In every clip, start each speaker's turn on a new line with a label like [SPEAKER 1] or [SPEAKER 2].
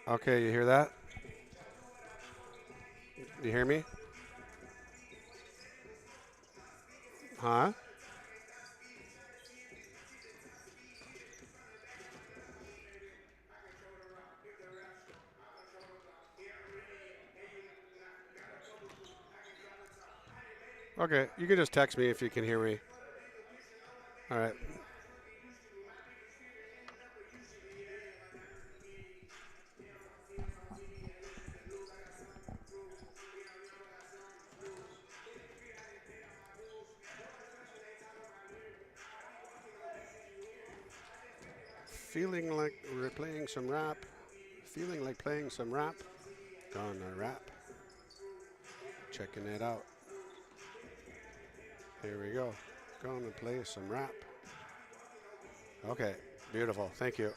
[SPEAKER 1] Okay, you hear that? You hear me? Huh? Okay, you can just text me if you can hear me. All right. Feeling like we're playing some rap. Feeling like playing some rap. Gonna rap. Checking it out. Here we go. Gonna play some rap. Okay, beautiful. Thank you.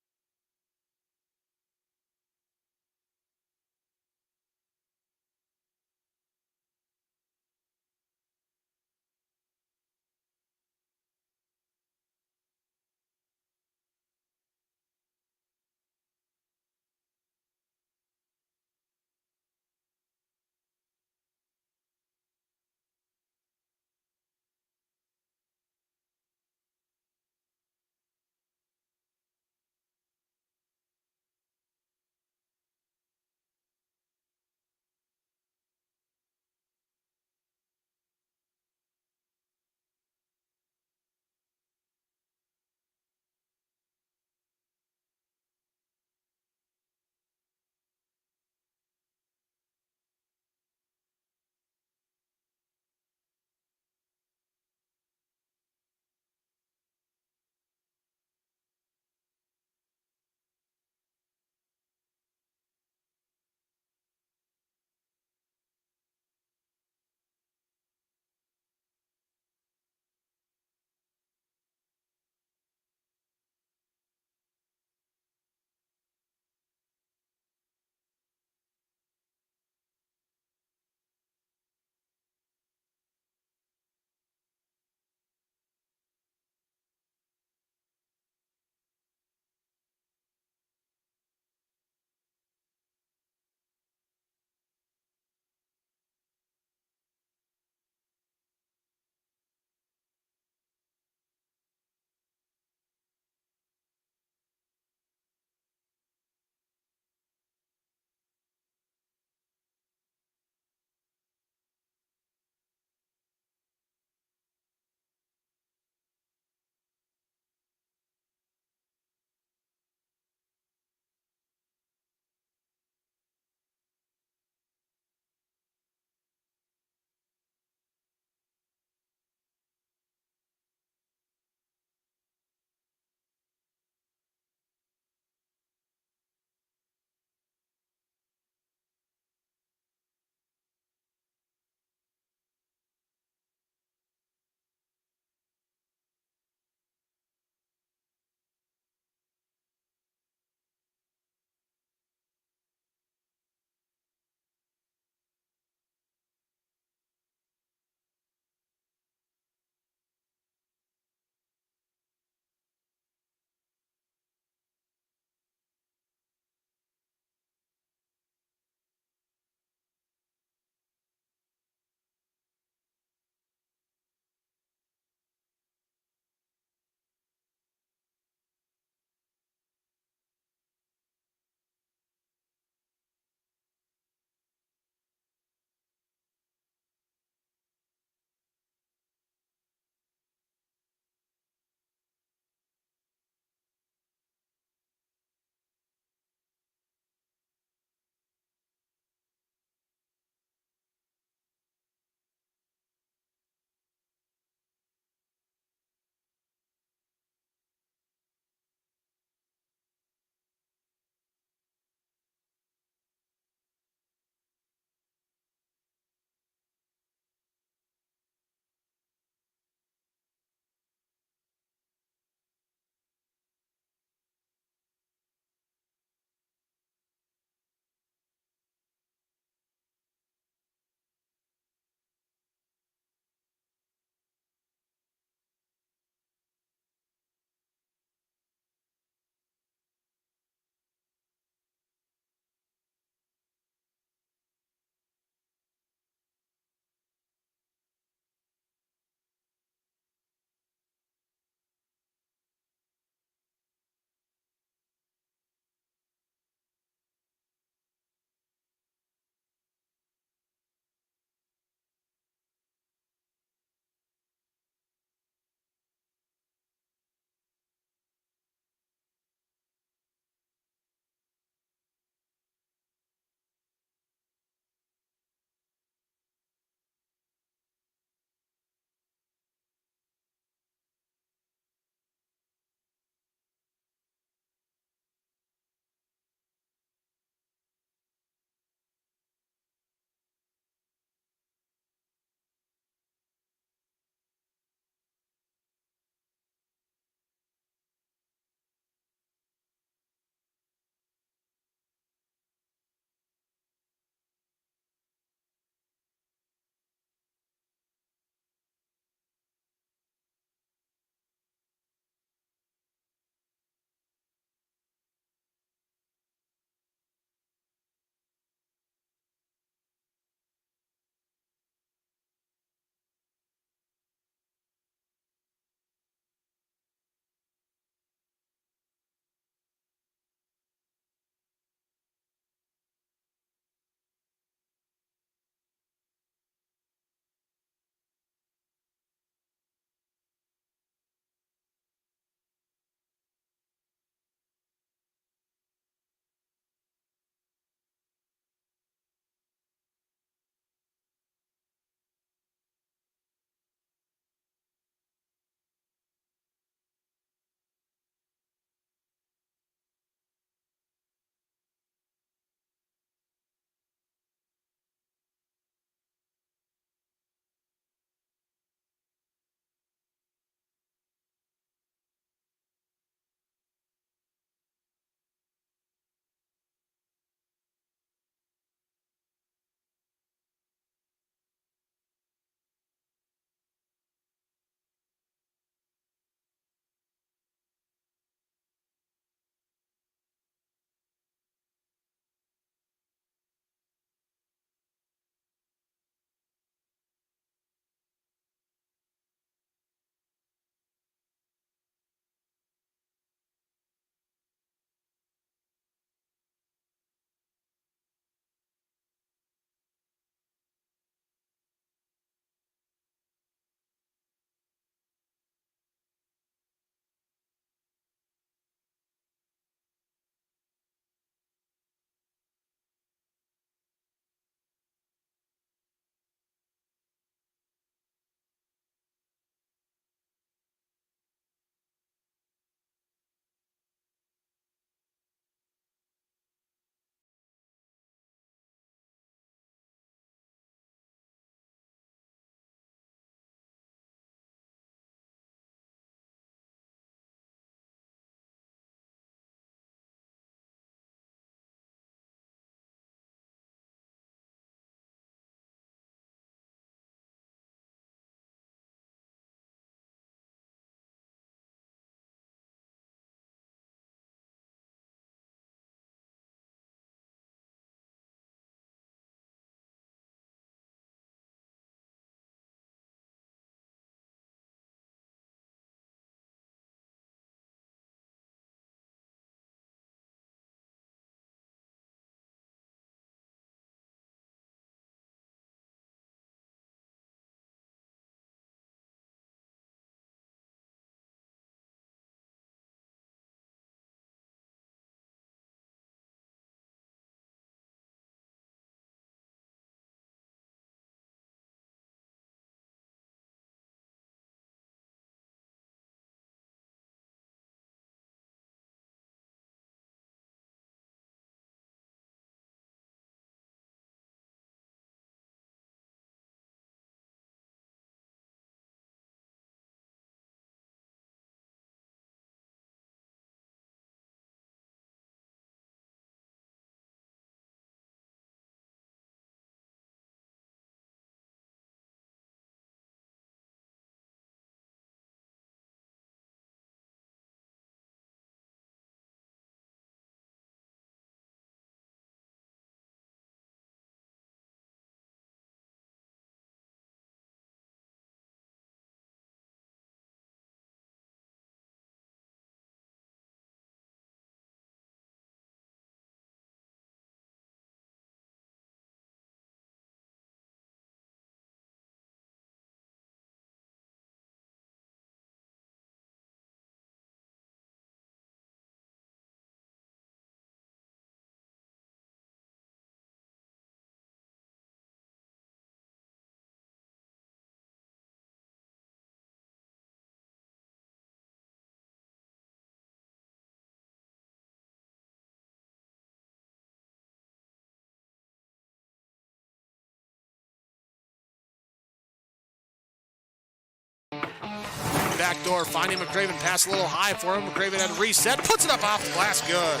[SPEAKER 2] back door, finding McCraven, pass a little high for him. McCraven had a reset, puts it up off the glass, good.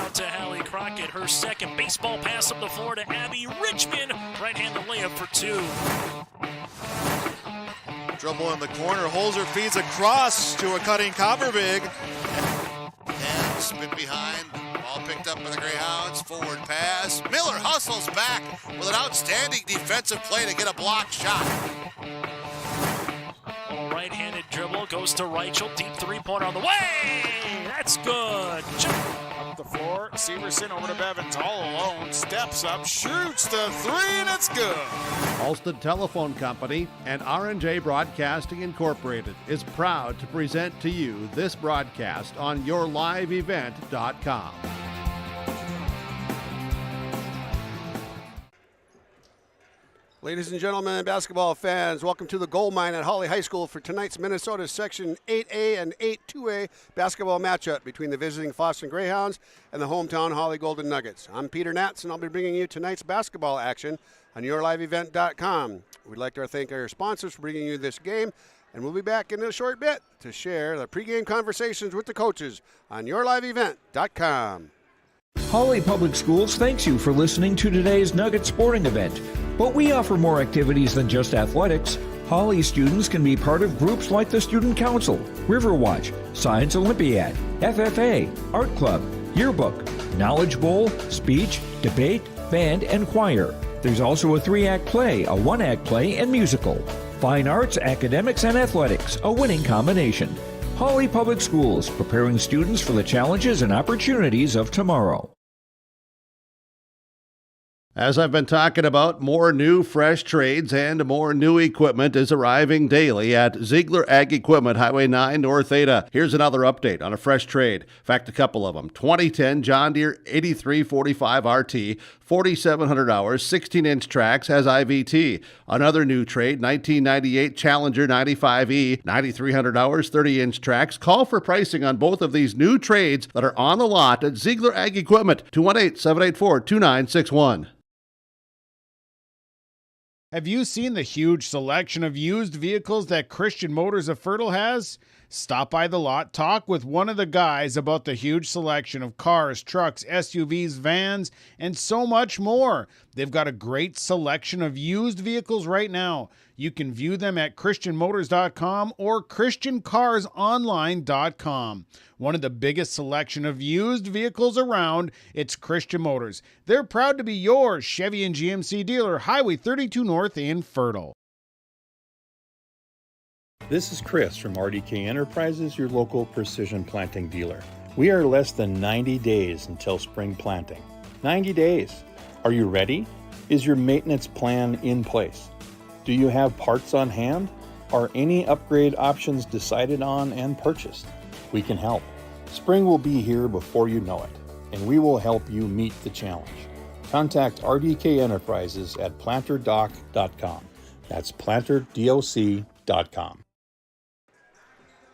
[SPEAKER 3] Out to Hawley Crockett, her second baseball pass up the floor to Abby Richmond. Right-handed layup for 2.
[SPEAKER 4] Dribble in the corner, Holzer feeds across to a cutting Copperbig. And spin behind, ball picked up by the Greyhounds, forward pass. Miller hustles back with an outstanding defensive play to get a block shot.
[SPEAKER 3] Right-handed dribble, goes to Reichel, deep three-pointer on the way! That's good.
[SPEAKER 5] Up the floor, Severson over to Bevins, all alone, steps up, shoots the 3, and it's good.
[SPEAKER 6] Halsted Telephone Company and R&J Broadcasting Incorporated is proud to present to you this broadcast on yourliveevent.com.
[SPEAKER 1] Ladies and gentlemen, basketball fans, welcome to the Gold Mine at Hawley High School for tonight's Minnesota Section 8A and 8-2A basketball matchup between the visiting Fosston Greyhounds and the hometown Hawley Golden Nuggets. I'm Peter Natz, and I'll be bringing you tonight's basketball action on yourliveevent.com. We'd like to thank our sponsors for bringing you this game, and we'll be back in a short bit to share the pregame conversations with the coaches on yourliveevent.com.
[SPEAKER 7] Hawley Public Schools thanks you for listening to today's Nugget sporting event. But we offer more activities than just athletics. Hawley students can be part of groups like the Student Council, Riverwatch, Science Olympiad, FFA, Art Club, Yearbook, Knowledge Bowl, Speech, Debate, Band, and Choir. There's also a 3-act play, a 1-act play, and musical. Fine arts, academics, and athletics, a winning combination. Hawley Public Schools, preparing students for the challenges and opportunities of tomorrow.
[SPEAKER 6] As I've been talking about, more new, fresh trades and more new equipment is arriving daily at Ziegler Ag Equipment, Highway 9, North Ada. Here's another update on a fresh trade. In fact, a couple of them. 2010 John Deere 8345 RT, 4,700 hours, 16-inch tracks, has IVT. Another new trade, 1998 Challenger 95E, 9,300 hours, 30-inch tracks. Call for pricing on both of these new trades that are on the lot at Ziegler Ag Equipment, 218-784-2961.
[SPEAKER 5] Have you seen the huge selection of used vehicles that Christian Motors of Fertile has? Stop by the lot, talk with one of the guys about the huge selection of cars, trucks, SUVs, vans, and so much more. They've got a great selection of used vehicles right now. You can view them at christianmotors.com or christiancarsonline.com. One of the biggest selection of used vehicles around, it's Christian Motors. They're proud to be your Chevy and GMC dealer, Highway 32 North in Fertile.
[SPEAKER 8] This is Chris from RDK Enterprises, your local precision planting dealer. We are less than 90 days until spring planting. 90 days. Are you ready? Is your maintenance plan in place? Do you have parts on hand? Are any upgrade options decided on and purchased? We can help. Spring will be here before you know it, and we will help you meet the challenge. Contact RDK Enterprises at planterdoc.com. That's planterdoc.com.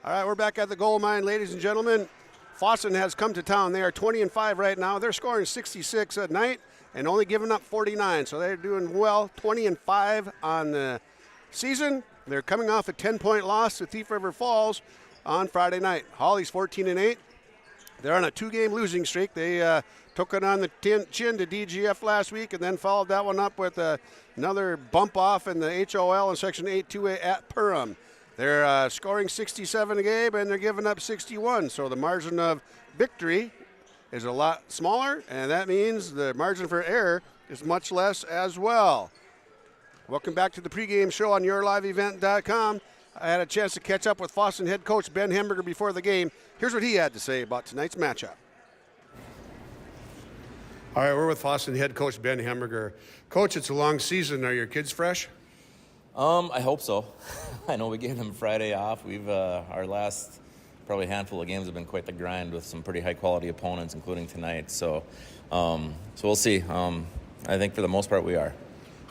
[SPEAKER 1] All right, we're back at the Gold Mine, ladies and gentlemen. Fosston has come to town. They are 20-5 right now. They're scoring 66 a night and only giving up 49, so they're doing well. 20-5 on the season. They're coming off a 10-point loss to Thief River Falls on Friday night. Hawley's 14-8. They're on a 2-game losing streak. They took it on the chin to DGF last week and then followed that one up with another bump off in the HOL in Section 8-2A at Perham. They're scoring 67 a game, and they're giving up 61. So the margin of victory is a lot smaller, and that means the margin for error is much less as well. Welcome back to the pregame show on yourliveevent.com. I had a chance to catch up with Fosston head coach Ben Hamburger before the game. Here's what he had to say about tonight's matchup. All right, we're with Fosston head coach Ben Hamburger. Coach, it's a long season. Are your kids fresh?
[SPEAKER 9] I hope so. I know we gave them Friday off. We've our last probably handful of games have been quite the grind with some pretty high quality opponents, including tonight. So we'll see. I think for the most part we are.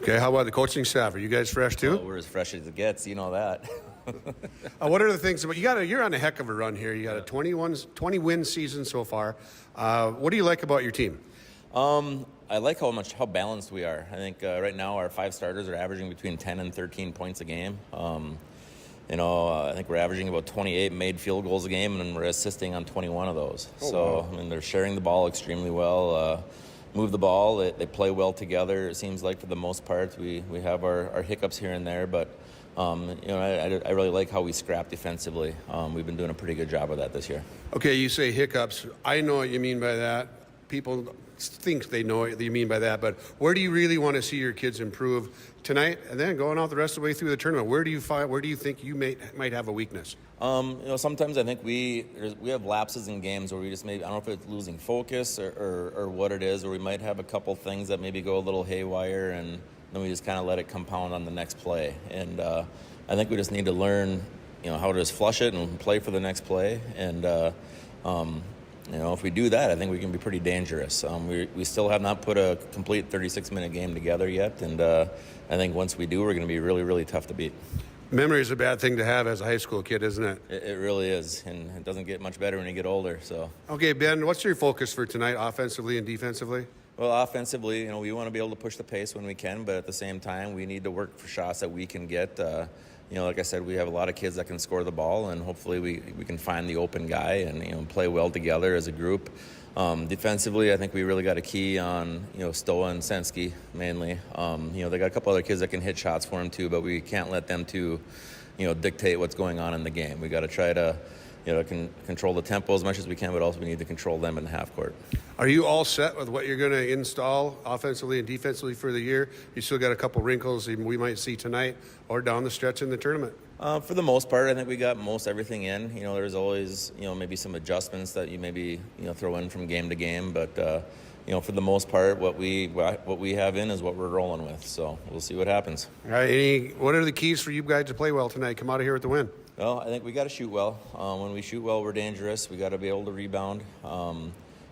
[SPEAKER 1] Okay, how about the coaching staff? Are you guys fresh too?
[SPEAKER 9] Well, we're as fresh as it gets. You know that.
[SPEAKER 1] What are the things? You're on a heck of a run here. You got a 20-win season so far. What do you like about your team?
[SPEAKER 9] I like how balanced we are. I think right now our 5 starters are averaging between 10 and 13 points a game. I think we're averaging about 28 made field goals a game, and we're assisting on 21 of those. Wow. I mean, they're sharing the ball extremely well. Move the ball. They play well together. It seems like for the most part, we have our hiccups here and there, but I really like how we scrap defensively. We've been doing a pretty good job of that this year.
[SPEAKER 1] Okay, you say hiccups. I know what you mean by that. People think they know what you mean by that, but where do you really want to see your kids improve tonight, and then going out the rest of the way through the tournament? Where do you think you might have a weakness?
[SPEAKER 9] Sometimes I think we have lapses in games where we just maybe, I don't know if it's losing focus or what it is, or we might have a couple things that maybe go a little haywire, and then we just kind of let it compound on the next play. And I think we just need to learn, how to just flush it and play for the next play. And if we do that, I think we can be pretty dangerous. We still have not put a complete 36-minute game together yet, and I think once we do, we're going to be really, really tough to beat.
[SPEAKER 1] Memory is a bad thing to have as a high school kid, isn't it?
[SPEAKER 9] It really is, and it doesn't get much better when you get older. So.
[SPEAKER 1] Okay, Ben, what's your focus for tonight, offensively and defensively?
[SPEAKER 9] Well, offensively, we want to be able to push the pace when we can, but at the same time, we need to work for shots that we can get. Like I said, we have a lot of kids that can score the ball, and hopefully we can find the open guy and play well together as a group. Defensively, I think we really got a key on Stowa and Sensky mainly. They got a couple other kids that can hit shots for them too, but we can't let them to dictate what's going on in the game. We got to try to control the tempo as much as we can, but also we need to control them in the half court.
[SPEAKER 1] Are you all set with what you're going to install offensively and defensively for the year? You still got a couple wrinkles we might see tonight or down the stretch in the tournament?
[SPEAKER 9] For the most part, I think we got most everything in. There's always, maybe some adjustments that you maybe, throw in from game to game. But, for the most part, what we have in is what we're rolling with. So we'll see what happens.
[SPEAKER 1] All right. What are the keys for you guys to play well tonight? Come out of here with the win.
[SPEAKER 9] Well, I think we got to shoot well. When we shoot well, we're dangerous. We got to be able to rebound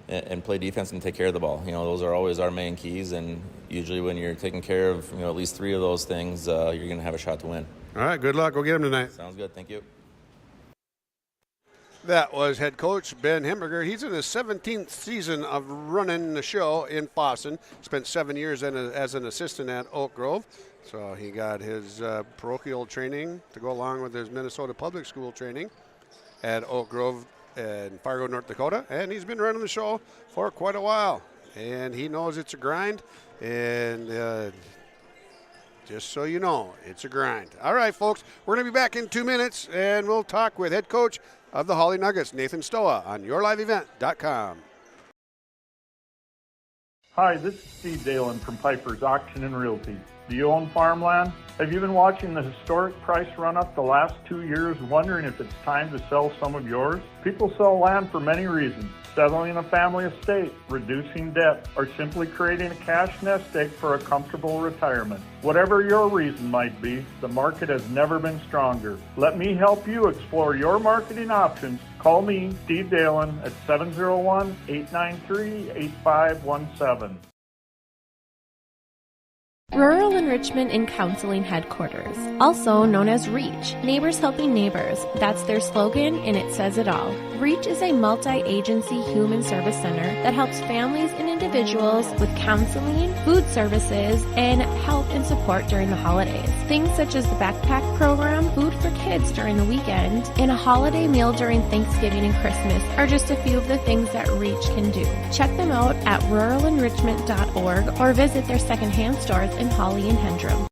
[SPEAKER 9] and play defense and take care of the ball. Those are always our main keys. And usually when you're taking care of, at least three of those things, you're going to have a shot to win.
[SPEAKER 1] All right, good luck. Go get him tonight.
[SPEAKER 9] Sounds good. Thank you.
[SPEAKER 1] That was head coach Ben Hamburger. He's in his 17th season of running the show in Fosston. Spent 7 years as an assistant at Oak Grove. So he got his parochial training to go along with his Minnesota public school training at Oak Grove in Fargo, North Dakota. And he's been running the show for quite a while. And he knows it's a grind. And just so you know, it's a grind. All right, folks, we're going to be back in 2 minutes, and we'll talk with head coach of the Hawley Nuggets, Nathan Stowa, on yourliveevent.com.
[SPEAKER 10] Hi, this is Steve Dalen from Piper's Auction and Realty. Do you own farmland? Have you been watching the historic price run up the last 2 years, wondering if it's time to sell some of yours? People sell land for many reasons. Settling a family estate, reducing debt, or simply creating a cash nest egg for a comfortable retirement. Whatever your reason might be, the market has never been stronger. Let me help you explore your marketing options. Call me, Steve Dalen, at 701-893-8517.
[SPEAKER 11] Rural Enrichment and Counseling Headquarters, also known as REACH, Neighbors Helping Neighbors. That's their slogan, and it says it all. REACH is a multi-agency human service center that helps families and individuals with counseling, food services, and help and support during the holidays. Things such as the backpack program, food for kids during the weekend, and a holiday meal during Thanksgiving and Christmas are just a few of the things that REACH can do. Check them out at ruralenrichment.org or visit their secondhand stores in Hawley and Hendrum.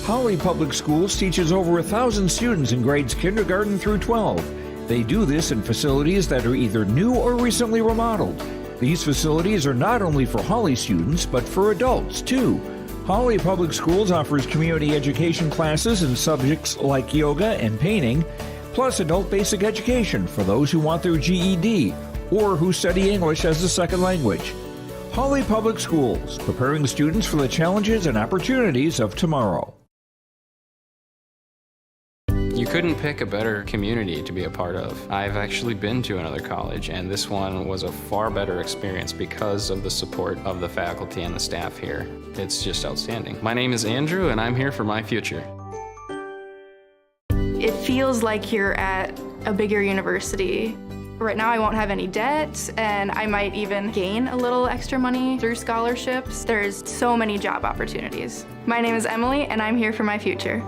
[SPEAKER 7] Hawley Public Schools teaches over 1,000 students in grades kindergarten through 12. They do this in facilities that are either new or recently remodeled. These facilities are not only for Hawley students, but for adults too. Hawley Public Schools offers community education classes in subjects like yoga and painting, plus adult basic education for those who want their GED or who study English as a second language. Hawley Public Schools, preparing students for the challenges and opportunities of tomorrow.
[SPEAKER 12] You couldn't pick a better community to be a part of. I've actually been to another college, and this one was a far better experience because of the support of the faculty and the staff here. It's just outstanding. My name is Andrew, and I'm here for my future.
[SPEAKER 13] It feels like you're at a bigger university. Right now I won't have any debt, and I might even gain a little extra money through scholarships. There's so many job opportunities. My name is Emily, and I'm here for my future.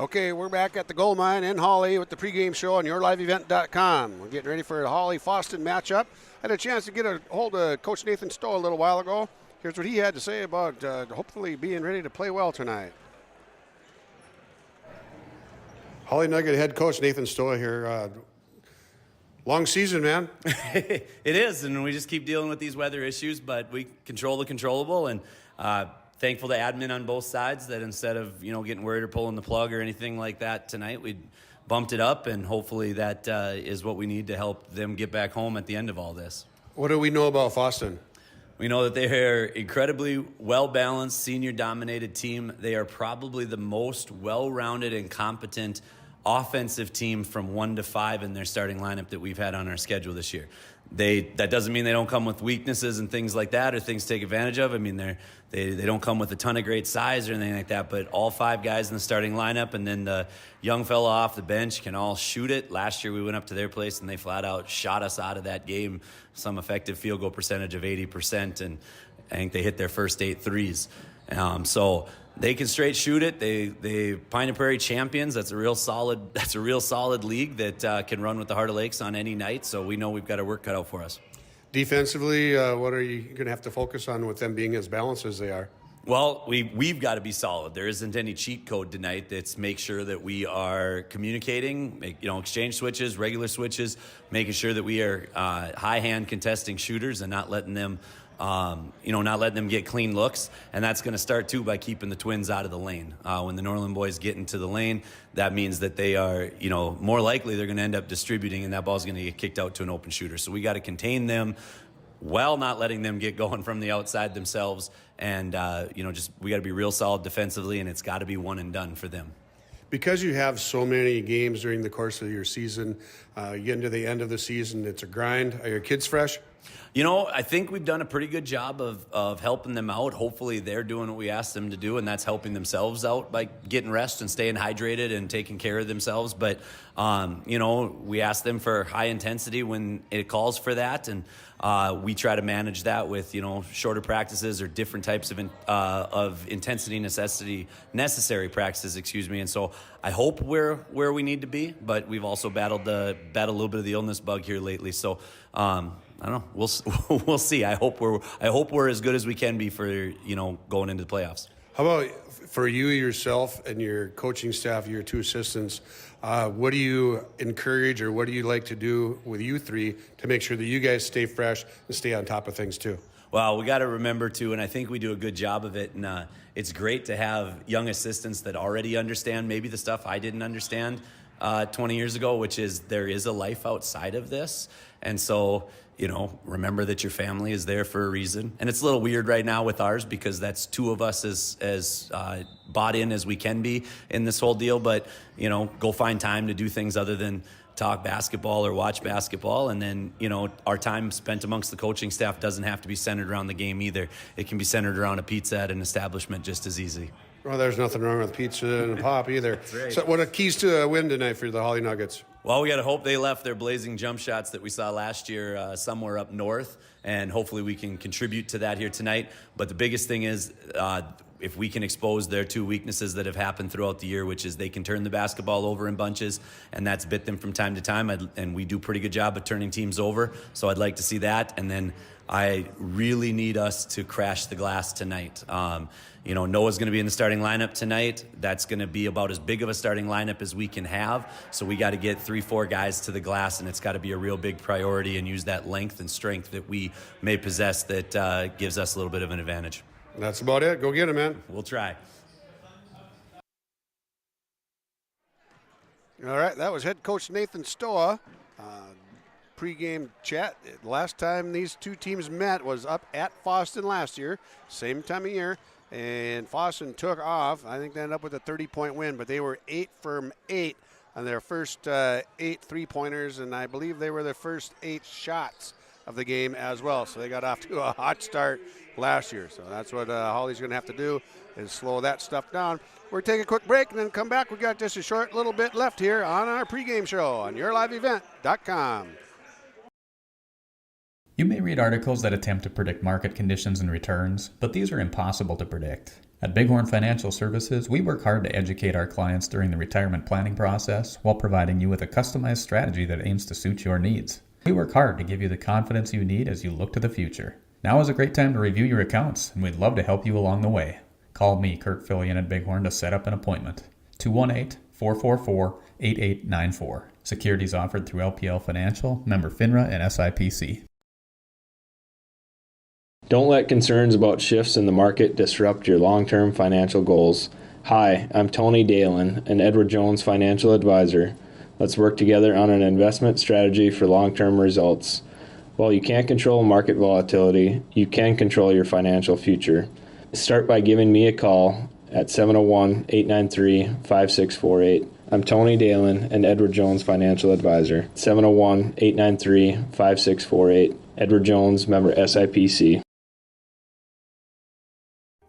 [SPEAKER 1] Okay, we're back at the gold mine in Hawley with the pregame show on yourliveevent.com. We're getting ready for the Hawley-Fosston matchup. I had a chance to get a hold of Coach Nathan Stowa a little while ago. Here's what he had to say about hopefully being ready to play well tonight. Hawley Nugget head coach Nathan Stowa here. Long season, man.
[SPEAKER 14] It is, and we just keep dealing with these weather issues, but we control the controllable, and thankful to admin on both sides that instead of getting worried or pulling the plug or anything like that tonight, we bumped it up, and hopefully that is what we need to help them get back home at the end of all this.
[SPEAKER 1] What do we know about Fosston?
[SPEAKER 14] We know that they're incredibly well-balanced, senior-dominated team. They are probably the most well-rounded and competent offensive team from 1 to 5 in their starting lineup that we've had on our schedule this year. That doesn't mean they don't come with weaknesses and things like that or things to take advantage of. I mean, they don't come with a ton of great size or anything like that, but all 5 guys in the starting lineup and then the young fella off the bench can all shoot it. Last year we went up to their place and they flat out shot us out of that game, some effective field goal percentage of 80%, and I think they hit their first 8 threes. So they can straight shoot it. They Pine and Prairie champions. That's a real solid league that can run with the Heart of Lakes on any night. So we know we've got our work cut out for us.
[SPEAKER 1] Defensively, what are you going to have to focus on with them being as balanced as they are?
[SPEAKER 14] Well, we've got to be solid. There isn't any cheat code tonight. It's make sure that we are communicating, exchange switches, regular switches, making sure that we are high hand contesting shooters and not letting them get clean looks. And that's going to start, too, by keeping the Twins out of the lane. When the Norland boys get into the lane, that means that they are, more likely they're going to end up distributing, and that ball's going to get kicked out to an open shooter. So we got to contain them while not letting them get going from the outside themselves. And, we got to be real solid defensively, and it's got to be one and done for them.
[SPEAKER 1] Because you have so many games during the course of your season, you get into the end of the season, it's a grind. Are your kids fresh?
[SPEAKER 14] I think we've done a pretty good job of helping them out. Hopefully they're doing what we asked them to do, and that's helping themselves out by getting rest and staying hydrated and taking care of themselves. But, we ask them for high intensity when it calls for that, and we try to manage that with, shorter practices or different types of intensity necessary practices, And so I hope we're where we need to be, but we've also battled a little bit of the illness bug here lately. So, I don't know. We'll see. I hope we're as good as we can be for going into the playoffs.
[SPEAKER 1] How about for you yourself and your coaching staff, your 2 assistants? What do you encourage, or what do you like to do with you 3 to make sure that you guys stay fresh and stay on top of things too?
[SPEAKER 14] Well, we got to remember too, and I think we do a good job of it. And it's great to have young assistants that already understand maybe the stuff I didn't understand 20 years ago, which is there is a life outside of this. And so, remember that your family is there for a reason. And it's a little weird right now with ours because that's 2 of us as bought in as we can be in this whole deal. But, go find time to do things other than talk basketball or watch basketball. And then, our time spent amongst the coaching staff doesn't have to be centered around the game either. It can be centered around a pizza at an establishment just as easy.
[SPEAKER 1] Well, there's nothing wrong with pizza and a pop either.
[SPEAKER 14] That's right.
[SPEAKER 1] So what are keys to a win tonight for the Hawley Nuggets?
[SPEAKER 14] Well, we got to hope they left their blazing jump shots that we saw last year somewhere up north, and hopefully we can contribute to that here tonight. But the biggest thing is if we can expose their 2 weaknesses that have happened throughout the year, which is they can turn the basketball over in bunches, and that's bit them from time to time, and we do a pretty good job of turning teams over. So I'd like to see that, and then I really need us to crash the glass tonight. Noah's going to be in the starting lineup tonight. That's going to be about as big of a starting lineup as we can have. So we got to get 3-4 guys to the glass, and it's got to be a real big priority and use that length and strength that we may possess that gives us a little bit of an advantage.
[SPEAKER 1] That's about it. Go get it, man.
[SPEAKER 14] We'll try.
[SPEAKER 1] All right, that was head coach Nathan Stowa. Pre-game chat. Last time these 2 teams met was up at Fosston last year, same time of year, and Fosston took off. I think they ended up with a 30-point win, but they were 8 from 8 on their first 8 3-pointers, and I believe they were the first 8 shots of the game as well. So they got off to a hot start last year. So that's what Hawley's going to have to do, is slow that stuff down. We're going to take a quick break and then come back. We got just a short little bit left here on our pregame show on yourliveevent.com.
[SPEAKER 15] You may read articles that attempt to predict market conditions and returns, but these are impossible to predict. At Bighorn Financial Services, we work hard to educate our clients during the retirement planning process while providing you with a customized strategy that aims to suit your needs. We work hard to give you the confidence you need as you look to the future. Now is a great time to review your accounts, and we'd love to help you along the way. Call me, Kurt Fillion at Bighorn, to set up an appointment. 218-444-8894. Securities offered through LPL Financial, member FINRA and SIPC.
[SPEAKER 16] Don't let concerns about shifts in the market disrupt your long-term financial goals. Hi, I'm Tony Dalen, an Edward Jones financial advisor. Let's work together on an investment strategy for long-term results. While you can't control market volatility, you can control your financial future. Start by giving me a call at 701-893-5648. I'm Tony Dalen, an Edward Jones financial advisor. 701-893-5648. Edward Jones, member SIPC.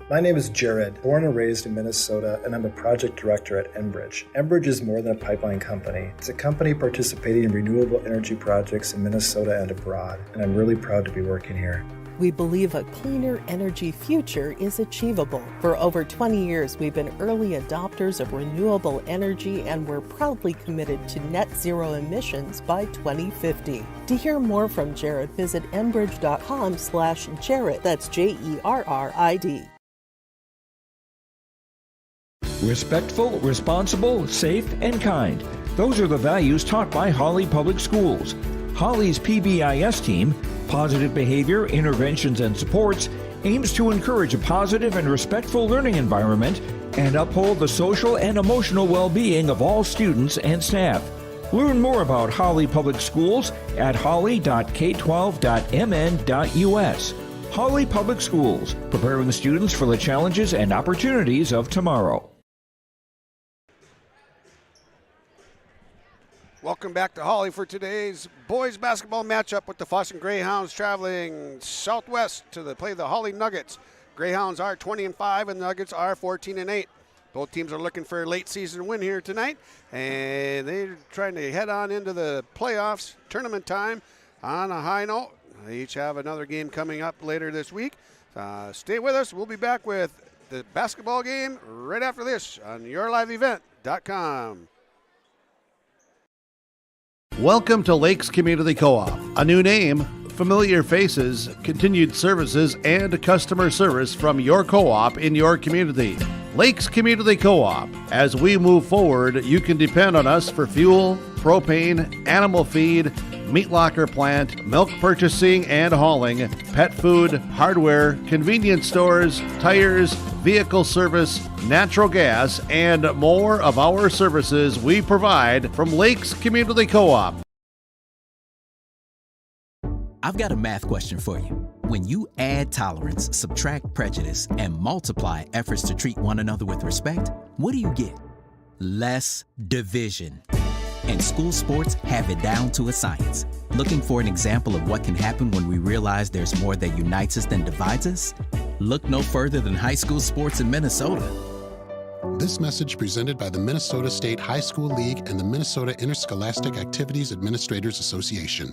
[SPEAKER 17] My name is Jared, born and raised in Minnesota, and I'm a project director at Enbridge. Enbridge is more than a pipeline company. It's a company participating in renewable energy projects in Minnesota and abroad, and I'm really proud to be working here.
[SPEAKER 18] We believe a cleaner energy future is achievable. For over 20 years, we've been early adopters of renewable energy, and we're proudly committed to net zero emissions by 2050. To hear more from Jared, visit enbridge.com/Jared. That's JERRID.
[SPEAKER 7] Respectful, responsible, safe, and kind. Those are the values taught by Hawley Public Schools. Hawley's PBIS team, Positive Behavior, Interventions, and Supports, aims to encourage a positive and respectful learning environment and uphold the social and emotional well-being of all students and staff. Learn more about Hawley Public Schools at hawley.k12.mn.us. Hawley Public Schools, preparing students for the challenges and opportunities of tomorrow.
[SPEAKER 1] Welcome back to Hawley for today's boys basketball matchup with the Fosston Greyhounds traveling southwest to play the Hawley Nuggets. Greyhounds are 20-5 and Nuggets are 14-8. Both teams are looking for a late season win here tonight, and they're trying to head on into the playoffs, tournament time, on a high note. They each have another game coming up later this week. Stay with us. We'll be back with the basketball game right after this on yourliveevent.com.
[SPEAKER 6] Welcome to Lakes Community Co-op. A new name, familiar faces, continued services, and customer service from your co-op in your community. Lakes Community Co-op. As we move forward, you can depend on us for fuel, propane, animal feed, meat locker plant, milk purchasing and hauling, pet food, hardware, convenience stores, tires, vehicle service, natural gas, and more of our services we provide from Lakes Community Co-op.
[SPEAKER 19] I've got a math question for you. When you add tolerance, subtract prejudice, and multiply efforts to treat one another with respect, what do you get? Less division. And school sports have it down to a science. Looking for an example of what can happen when we realize there's more that unites us than divides us? Look no further than high school sports in Minnesota.
[SPEAKER 20] This message presented by the Minnesota State High School League and the Minnesota Interscholastic Activities Administrators Association.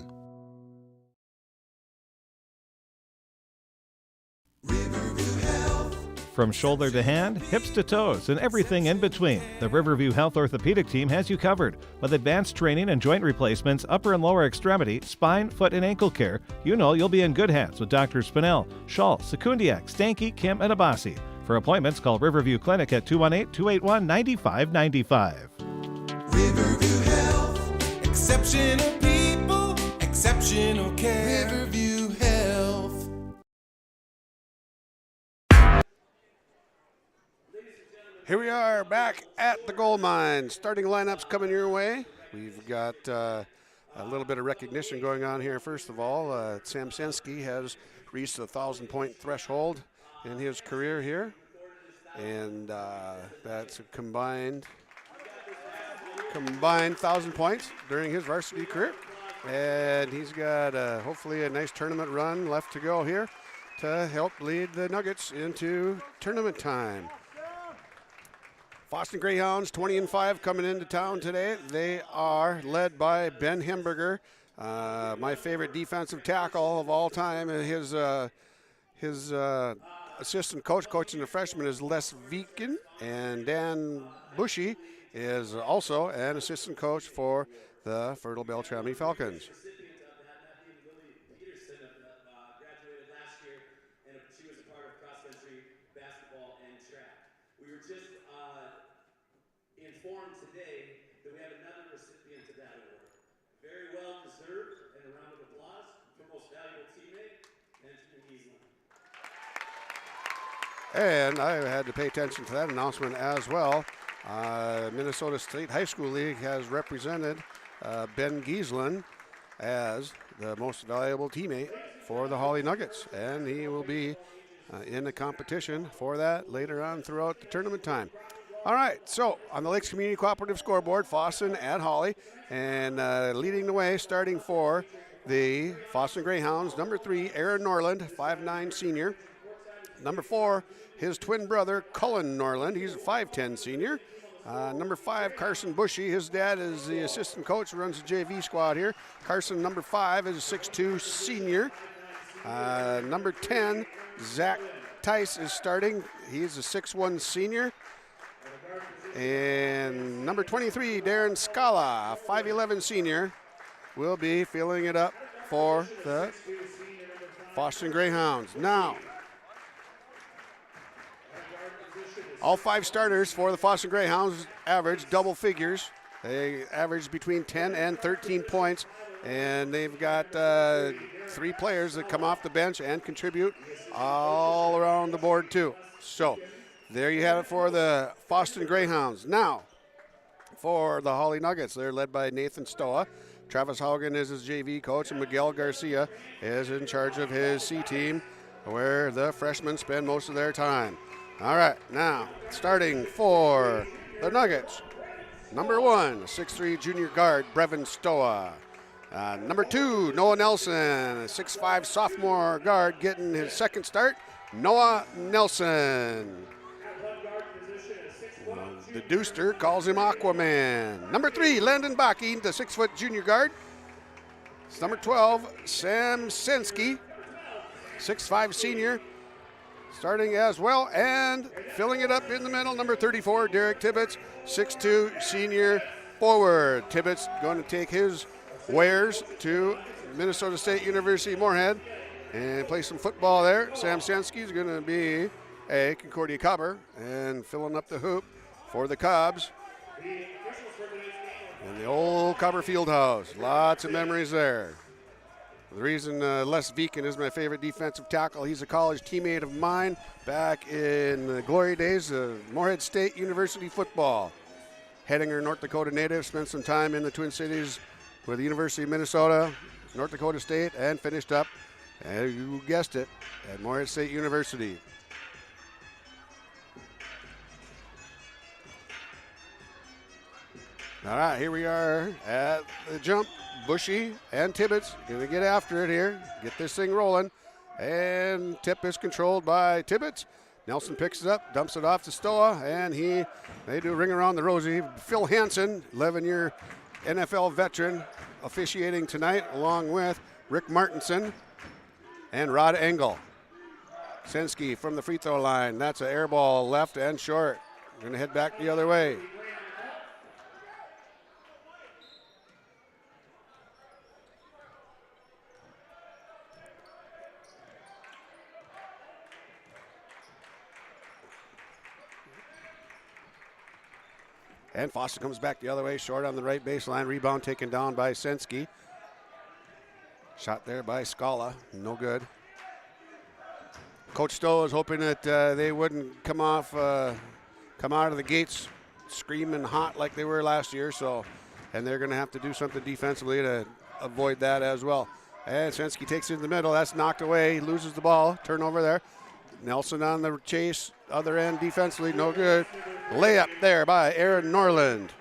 [SPEAKER 21] From shoulder to hand, hips to toes, and everything in between, the Riverview Health Orthopedic Team has you covered. With advanced training and joint replacements, upper and lower extremity, spine, foot, and ankle care, you know you'll be in good hands with Drs. Spinell, Schall, Sekundiak, Stanky, Kim, and Abassi. For appointments, call Riverview Clinic at 218-281-9595.
[SPEAKER 22] Riverview Health, exceptional people, exceptional care. Riverview Health.
[SPEAKER 1] Here we are back at the gold mine. Starting lineups coming your way. We've got a little bit of recognition going on here. First of all, Sam Sensky has reached the 1,000-point threshold in his career here. And that's a combined 1,000 points during his varsity career. And he's got hopefully a nice tournament run left to go here to help lead the Nuggets into tournament time. Fosston Greyhounds 20-5 coming into town today. They are led by Ben Hamburger, my favorite defensive tackle of all time. His assistant coach coaching the freshman is Les Viken, and Dan Bushy is also an assistant coach for the Fertile Beltrami Falcons.
[SPEAKER 2] Informed today that we have another recipient of that award. Very well deserved, and a round of applause for most valuable teammate, Benjamin Giesland.
[SPEAKER 1] And I had to pay attention to that announcement as well. Minnesota State High School League has represented Ben Giesland as the most valuable teammate for the Hawley Nuggets, and he will be in the competition for that later on throughout the tournament time. All right, so on the Lakes Community Cooperative scoreboard, Fosston at Hawley, and leading the way, starting for the Fosston Greyhounds, number 3, Aaron Norland, 5'9" senior. Number 4, his twin brother, Cullen Norland, he's a 5'10" senior. Number 5, Carson Bushy, his dad is the assistant coach, runs the JV squad here. Carson, number 5, is a 6'2" senior. Number 10, Zach Tice is starting. He's a 6'1" senior. And number 23, Darren Scala, 5'11" senior, will be filling it up for the Fosston Greyhounds. Now, all 5 starters for the Fosston Greyhounds average double figures. They average between 10 and 13 points, and they've got 3 players that come off the bench and contribute all around the board too. So there you have it for the Fosston Greyhounds. Now, for the Hawley Nuggets, they're led by Nathan Stowa. Travis Haugen is his JV coach, and Miguel Garcia is in charge of his C team, where the freshmen spend most of their time. All right, now, starting for the Nuggets, number 1, 6'3" junior guard, Brevin Stowa. Number 2, Noah Nelson, 6'5" sophomore guard, getting his second start, Noah Nelson. The Deuster calls him Aquaman. Number 3, Landon Baki, the 6' junior guard. It's number 12, Sam Sensky, 6'5" senior, starting as well, and filling it up in the middle, number 34, Derek Tibbetts, 6'2" senior forward. Tibbetts going to take his wares to Minnesota State University Moorhead and play some football there. Sam Sensky is going to be a Concordia Cubber and filling up the hoop for the Cubs in the old Cubber Fieldhouse. Lots of memories there. The reason Les Viken is my favorite defensive tackle, he's a college teammate of mine back in the glory days of Moorhead State University football. Hettinger, North Dakota native, spent some time in the Twin Cities with the University of Minnesota, North Dakota State, and finished up, and you guessed it, at Moorhead State University. All right, here we are at the jump. Bushy and Tibbetts going to get after it here, get this thing rolling. And tip is controlled by Tibbetts. Nelson picks it up, dumps it off to Stowa, and they do ring around the rosy. Phil Hansen, 11-year NFL veteran, officiating tonight, along with Rick Martinson and Rod Engel. Sensky from the free throw line. That's an air ball left and short. Going to head back the other way. And Fosston comes back the other way, short on the right baseline. Rebound taken down by Sensky. Shot there by Scala, no good. Coach Stowe is hoping that they wouldn't come out of the gates screaming hot like they were last year. And they're going to have to do something defensively to avoid that as well. And Sensky takes it in the middle. That's knocked away. He loses the ball. Turnover there. Nelson on the chase, other end defensively, no good. Layup there by Aaron Norland.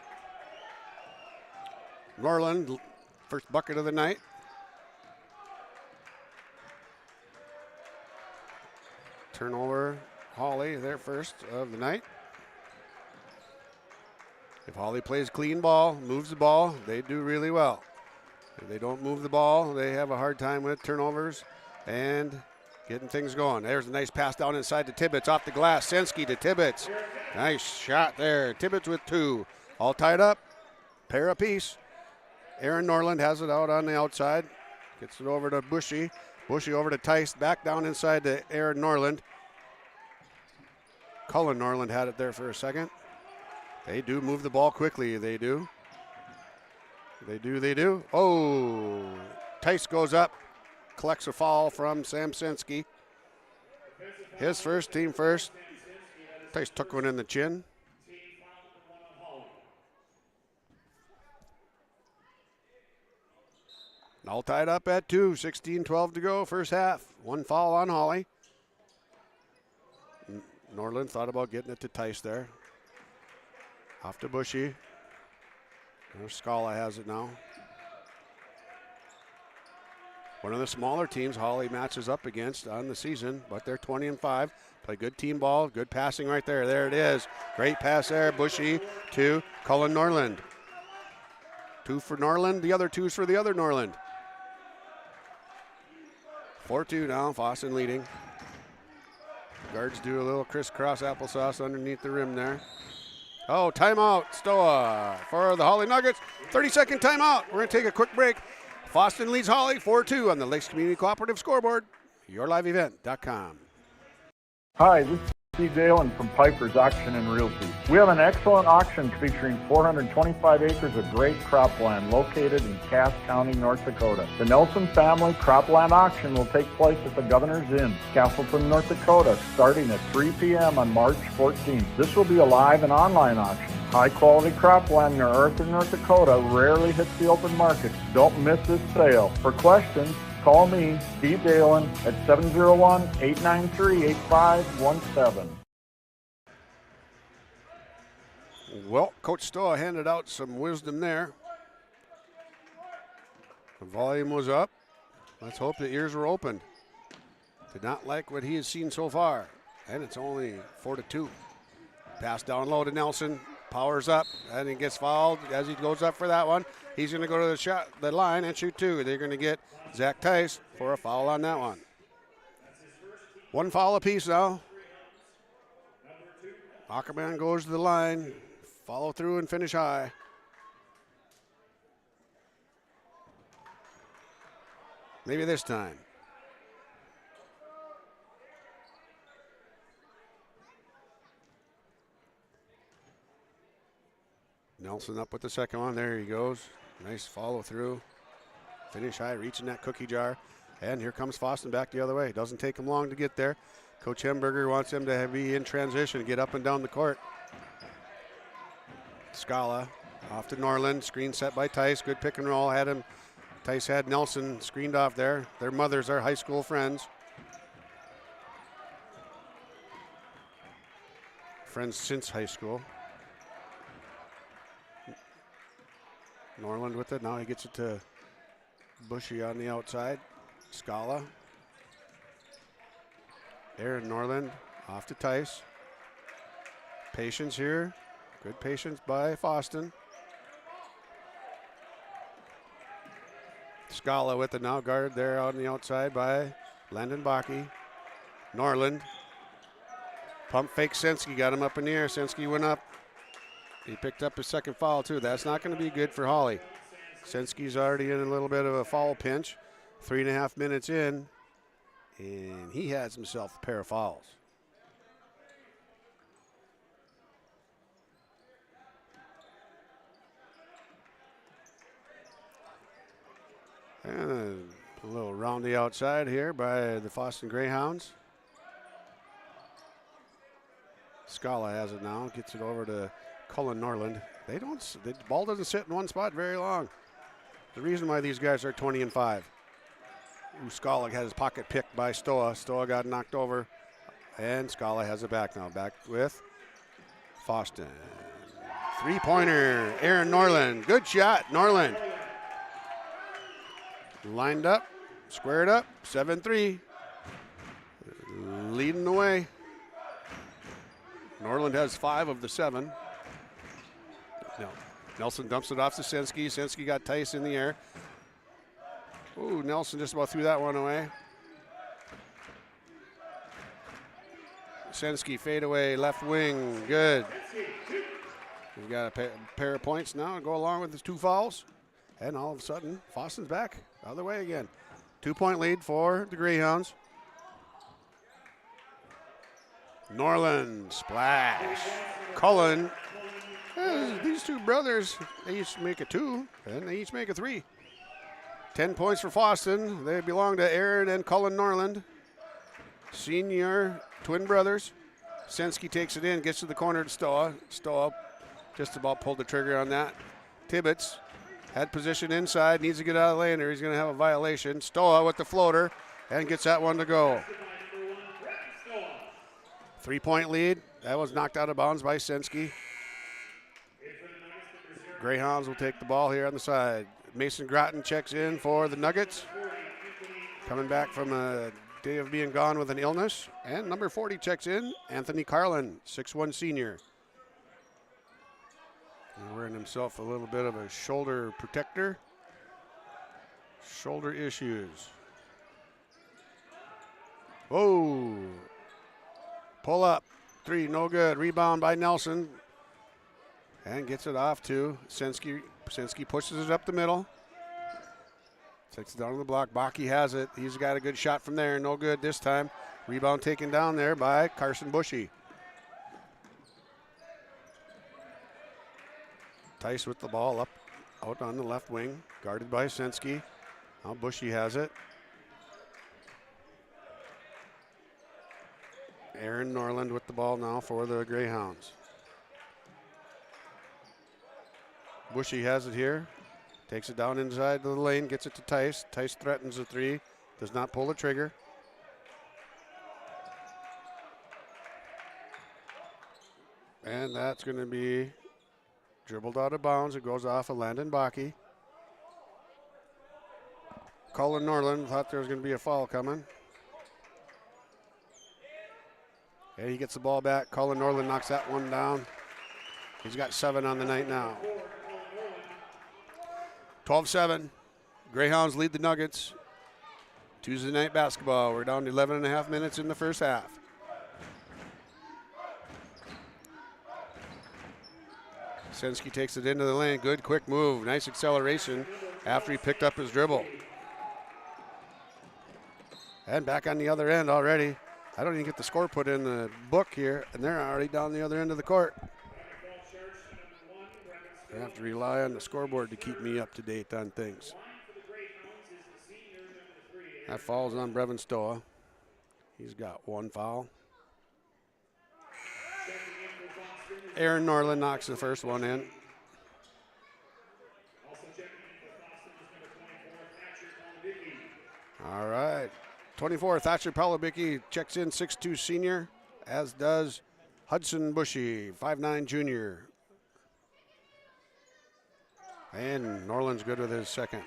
[SPEAKER 1] Norland, first bucket of the night. Turnover, Hawley, their first of the night. If Hawley plays clean ball, moves the ball, they do really well. If they don't move the ball, they have a hard time with turnovers and getting things going. There's a nice pass down inside to Tibbetts, off the glass. Senski to Tibbetts. Nice shot there. Tibbetts with 2. All tied up, pair apiece. Aaron Norland has it out on the outside. Gets it over to Bushy. Bushy over to Tice, back down inside to Aaron Norland. Cullen Norland had it there for a second. They do move the ball quickly, they do. They do. Oh, Tice goes up, collects a foul from Sam Senski. His first, team first. Tice took one in the chin. All tied up at 2, 16-12 to go, first half. 1 foul on Hawley. Norland thought about getting it to Tice there. Off to Bushy. Scala has it now. One of the smaller teams Hawley matches up against on the season, but they're 20-5. Play good team ball, good passing right there. There it is. Great pass there. Bushy to Cullen Norland. 2 for Norland, the other 2's for the other Norland. 4-2 now, Fosston leading. Guards do a little crisscross applesauce underneath the rim there. Oh, timeout, Stowa for the Hawley Nuggets. 30-second timeout. We're going to take a quick break. Fosston leads Hawley 4-2 on the Lakes Community Cooperative scoreboard. YourLiveEvent.com.
[SPEAKER 10] Hi, this is Steve Dalen from Piper's Auction and Realty. We have an excellent auction featuring 425 acres of great cropland located in Cass County, North Dakota. The Nelson Family Cropland Auction will take place at the Governor's Inn, Castleton, North Dakota, starting at 3 p.m. on March 14th. This will be a live and online auction. High-quality cropland near Arthur, North Dakota rarely hits the open market. Don't miss this sale. For questions, call me, Steve Dalen, at 701-893-8517.
[SPEAKER 1] Well, Coach Stowa handed out some wisdom there. The volume was up. Let's hope the ears were opened. Did not like what he has seen so far. And it's only 4-2. Pass down low to Nelson. Powers up, and he gets fouled as he goes up for that one. He's going to go to the line and shoot 2. They're going to get Zach Tice for a foul on that one. 1 foul apiece now. Ackerman goes to the line, follow through and finish high. Maybe this time. Nelson up with the second one. There he goes. Nice follow through. Finish high, reaching that cookie jar. And here comes Fosston back the other way. Doesn't take him long to get there. Coach Hamburger wants him to be in transition, get up and down the court. Scala off to Norland. Screen set by Tice. Good pick and roll. Tice had Nelson screened off there. Their mothers are high school friends. Friends since high school. Norland with it. Now he gets it to Bushy on the outside. Scala. Aaron Norland off to Tice. Patience here. Good patience by Fosston. Scala with it now. Guarded there on the outside by Landon Bakke. Norland. Pump fake Senski. Got him up in the air. Senski went up. He picked up his second foul, too. That's not going to be good for Hawley. Senski's already in a little bit of a foul pinch. 3.5 minutes in, and he has himself a pair of fouls. And a little round the outside here by the Fosston Greyhounds. Scala has it now. Gets it over to Cullen Norland. The ball doesn't sit in one spot very long. The reason why these guys are 20-5. Scala had his pocket picked by Stowa. Stowa got knocked over, and Scala has it back now. Back with Fosston. 3-pointer, Aaron Norland. Good shot, Norland. Lined up, squared up, 7-3. Leading the way. Norland has 5 of the 7. Nelson dumps it off to Senski. Senski got Tice in the air. Ooh, Nelson just about threw that one away. Sensky fadeaway left wing, good. He's got a pair of points now to go along with his 2 fouls. And all of a sudden, Fosston's back the other way again. 2-point lead for the Greyhounds. Norland, splash. Cullen. These 2 brothers, they each make a 2, and they each make a 3. 10 points for Fosston. They belong to Aaron and Cullen Norland. Senior twin brothers. Sensky takes it in, gets to the corner to Stowa. Stowa just about pulled the trigger on that. Tibbetts had position inside, needs to get out of the lane or he's going to have a violation. Stowa with the floater and gets that one to go. 3-point lead. That was knocked out of bounds by Sensky. Greyhounds will take the ball here on the side. Mason Groton checks in for the Nuggets. Coming back from a day of being gone with an illness. And number 40 checks in, Anthony Carlin, 6'1" senior. And wearing himself a little bit of a shoulder protector. Shoulder issues. Whoa. Pull up. 3, no good. Rebound by Nelson. And gets it off to Sensky. Sensky pushes it up the middle. Takes it down to the block. Baki has it. He's got a good shot from there. No good this time. Rebound taken down there by Carson Bushy. Tice with the ball up out on the left wing. Guarded by Sensky. Now Bushy has it. Aaron Norland with the ball now for the Greyhounds. Bushy has it here. Takes it down inside the lane, gets it to Tice. Tice threatens the 3, does not pull the trigger. And that's going to be dribbled out of bounds. It goes off of Landon Baki. Cullen Norland thought there was going to be a foul coming. And he gets the ball back. Cullen Norland knocks that one down. He's got 7 on the night now. 12-7. Greyhounds lead the Nuggets. Tuesday night basketball. We're down to 11 and a half minutes in the first half. Sensky takes it into the lane. Good quick move. Nice acceleration after he picked up his dribble. And back on the other end already. I don't even get the score put in the book here, and they're already down the other end of the court. I have to rely on the scoreboard to keep me up to date on things. That falls on Brevin Stowa. He's got 1 foul. Aaron Norland knocks the first one in. All right. 24, Thatcher Palabicki checks in, 6'2" senior, as does Hudson Bushy, 5'9" junior. And Norland's good with his second.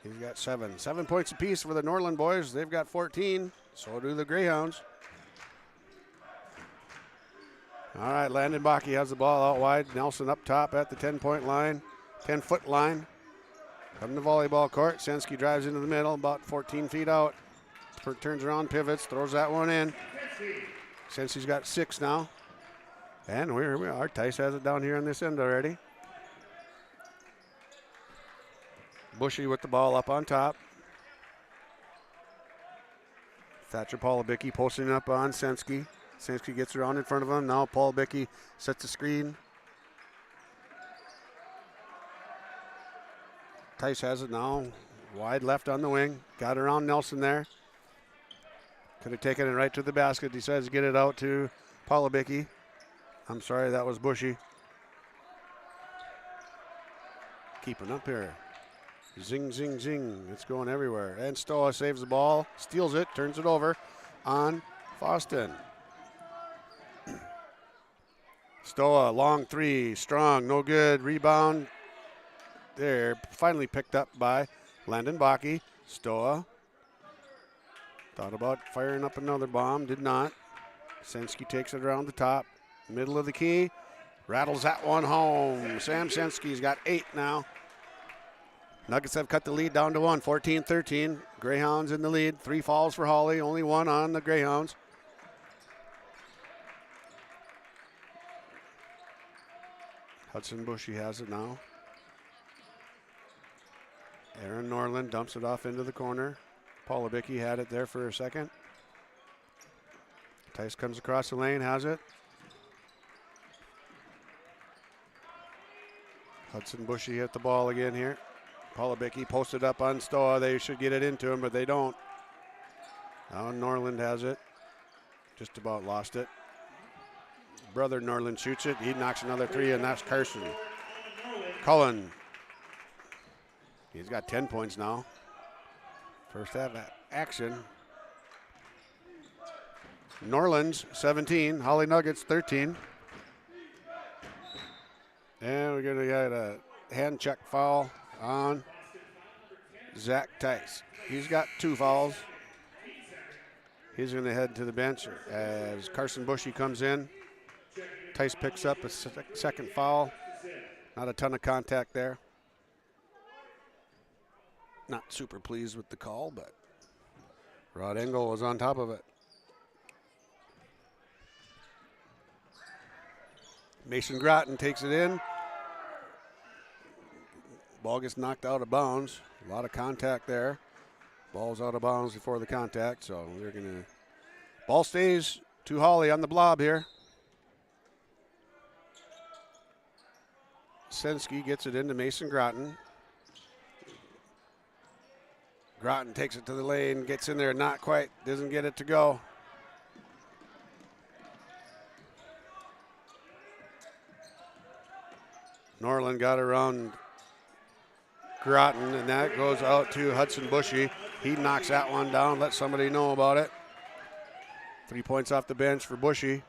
[SPEAKER 1] He's got 7. 7 points apiece for the Norland boys. They've got 14. So do the Greyhounds. All right, Landon Baki has the ball out wide. Nelson up top at the 10-point line, 10-foot line. From the volleyball court, Sensky drives into the middle, about 14 feet out. Turns around, pivots, throws that one in. Sensky's got 6 now. And here we are. Tice has it down here on this end already. Bushy with the ball up on top. Thatcher Palabicki posting up on Sensky. Sensky gets around in front of him. Now Palabicki sets the screen. Tice has it now. Wide left on the wing. Got around Nelson there. Could have taken it right to the basket. Decides to get it out to Palabicki. I'm sorry, that was Bushy. Keeping up here. Zing, zing, zing. It's going everywhere. And Stowa saves the ball, steals it, turns it over on Fosston. Stowa, long 3, strong, no good. Rebound there. Finally picked up by Landon Baki. Stowa thought about firing up another bomb, did not. Sensky takes it around the top, middle of the key. Rattles that one home. Sam Sensky's got 8 now. Nuggets have cut the lead down to 1, 14-13. Greyhounds in the lead. 3 fouls for Hawley, only 1 on the Greyhounds. Hudson Bushy has it now. Aaron Norland dumps it off into the corner. Paul Labicki had it there for a second. Tice comes across the lane, has it. Hudson Bushy hit the ball again here. Paul Labicki posted up on Stowa. They should get it into him, but they don't. Now Norland has it. Just about lost it. Brother Norland shoots it. He knocks another three, and that's Carson. Cullen. He's got 10 points now. First half action. Norland's 17. Hawley Nuggets 13. And we're going to get a hand check foul on Zach Tice. He's got 2 fouls. He's going to head to the bench as Carson Bushy comes in. Tice picks up a second foul. Not a ton of contact there. Not super pleased with the call, but Rod Engel was on top of it. Mason Groton takes it in. Ball gets knocked out of bounds. A lot of contact there. Ball's out of bounds before the contact, so we're going to... Ball stays to Hawley on the blob here. Sensky gets it into Mason Groton. Groton takes it to the lane, gets in there, not quite, doesn't get it to go. Norland got around Groton, and that goes out to Hudson Bushy. He knocks that one down, let somebody know about it. 3 points off the bench for Bushy.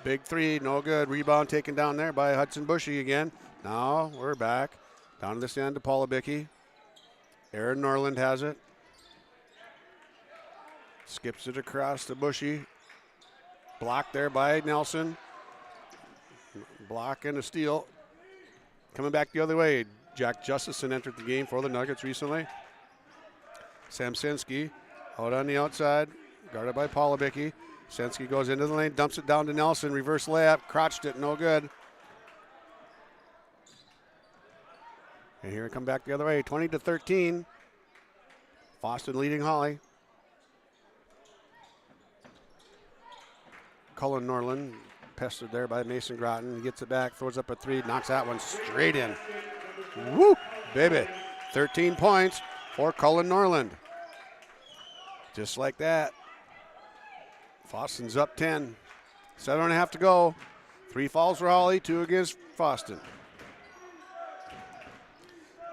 [SPEAKER 1] Big three, no good. Rebound taken down there by Hudson Bushy again. Now we're back down to this end to Paul Labicki. Aaron Norland has it. Skips it across to Bushy. Blocked there by Nelson. Block and a steal. Coming back the other way, Jack Justison entered the game for the Nuggets recently. Sam Sensky out on the outside, guarded by Paul Labicki. Sensky goes into the lane, dumps it down to Nelson. Reverse layup, crotched it, no good. And here we come back the other way, 20-13. Fosston leading Hawley. Cullen Norland pestered there by Mason Groton. He gets it back, throws up a three, knocks that one straight in. Woo, baby. 13 points for Cullen Norland. Just like that. Fosston's up 10. 7.5 to go. 3 fouls for Hawley, 2 against Fosston.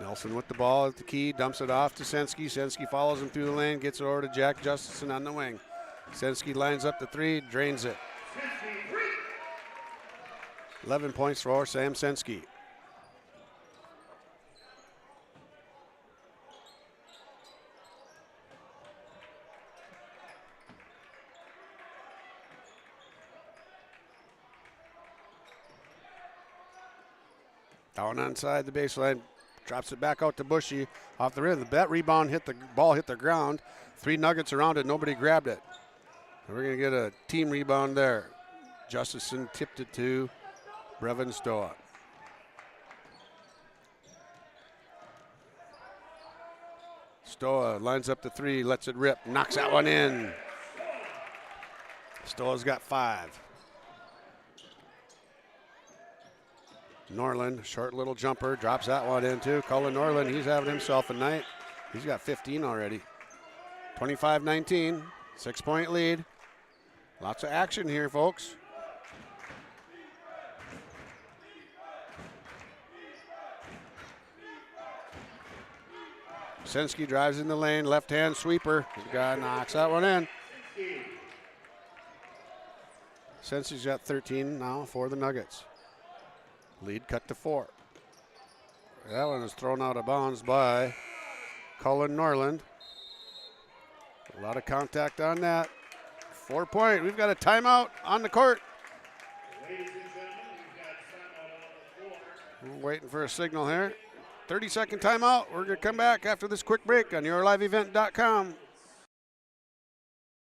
[SPEAKER 1] Nelson with the ball at the key, dumps it off to Sensky. Sensky follows him through the lane, gets it over to Jack Justison on the wing. Sensky lines up the three, drains it. 11 points for Sam Sensky. Down onside the baseline. Drops it back out to Bushy off the rim. That rebound hit the ball, hit the ground. 3 Nuggets around it. Nobody grabbed it. And we're going to get a team rebound there. Justison tipped it to Brevin Stowa. Stowa lines up the 3, lets it rip, knocks that one in. Stowa's got 5. Norland, short little jumper, drops that one in too. Cullen Norland, he's having himself a night. He's got 15 already. 25-19, 6-point lead. Lots of action here, folks. Sensky drives in the lane, left-hand sweeper. The guy knocks that one in. Sensky's got 13 now for the Nuggets. Lead cut to 4. That one is thrown out of bounds by Cullen Norland. A lot of contact on that. 4-point. We've got a timeout on the court. We're waiting for a signal here. 30-second timeout. We're going to come back after this quick break on yourliveevent.com.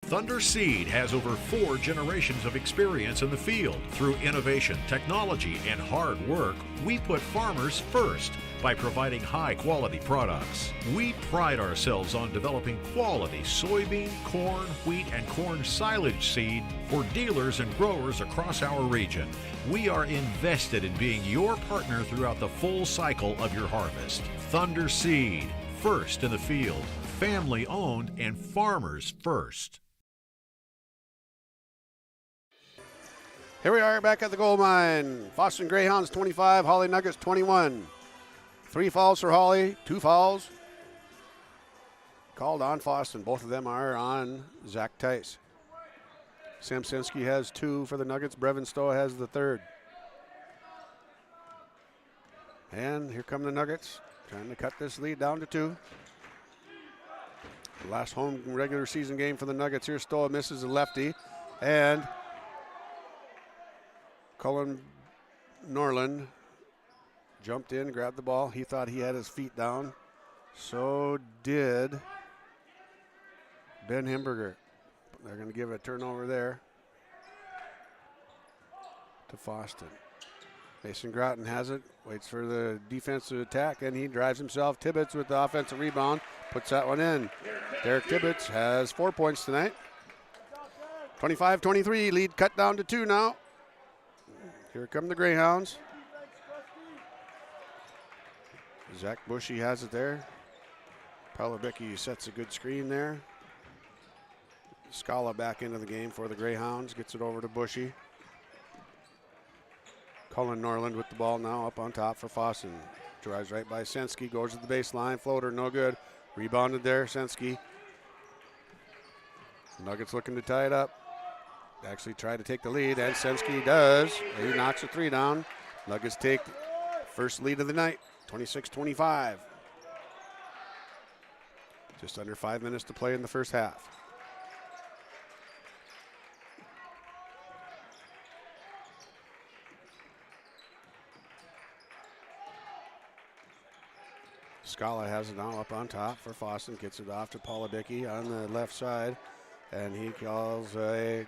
[SPEAKER 3] The Thunder Seed has over 4 generations of experience in the field. Through innovation, technology, and hard work, we put farmers first by providing high-quality products. We pride ourselves on developing quality soybean, corn, wheat, and corn silage seed for dealers and growers across our region. We are invested in being your partner throughout the full cycle of your harvest. Thunder Seed, first in the field, family-owned and farmers first.
[SPEAKER 1] Here we are back at the goal mine. Fosston Greyhounds 25, Hawley Nuggets 21. 3 fouls for Hawley, 2 fouls called on Fosston. Both of them are on Zach Tice. Samsinski has 2 for the Nuggets. Brevin Stowa has the 3rd. And here come the Nuggets, trying to cut this lead down to 2. The last home regular season game for the Nuggets here. Stowa misses a lefty. And Cullen Norland jumped in, grabbed the ball. He thought he had his feet down. So did Ben Hamburger. They're going to give a turnover there to Fosston. Mason Groton has it, waits for the defense to attack, and he drives himself. Tibbetts with the offensive rebound, puts that one in. Derek Tibbetts has 4 points tonight. 25-23, lead cut down to 2 now. Here come the Greyhounds. Zach Bushy has it there. Palabicki sets a good screen there. Scala back into the game for the Greyhounds. Gets it over to Bushy. Cullen Norland with the ball now up on top for Fosston. Drives right by Sensky. Goes to the baseline. Floater no good. Rebounded there. Sensky. Nuggets looking to tie it up. Actually tried to take the lead, and Sensky does. He knocks a 3 down. Nuggets take first lead of the night. 26-25. Just under 5 minutes to play in the first half. Scala has it now up on top for Fosston. Gets it off to Palabicki on the left side. And he calls a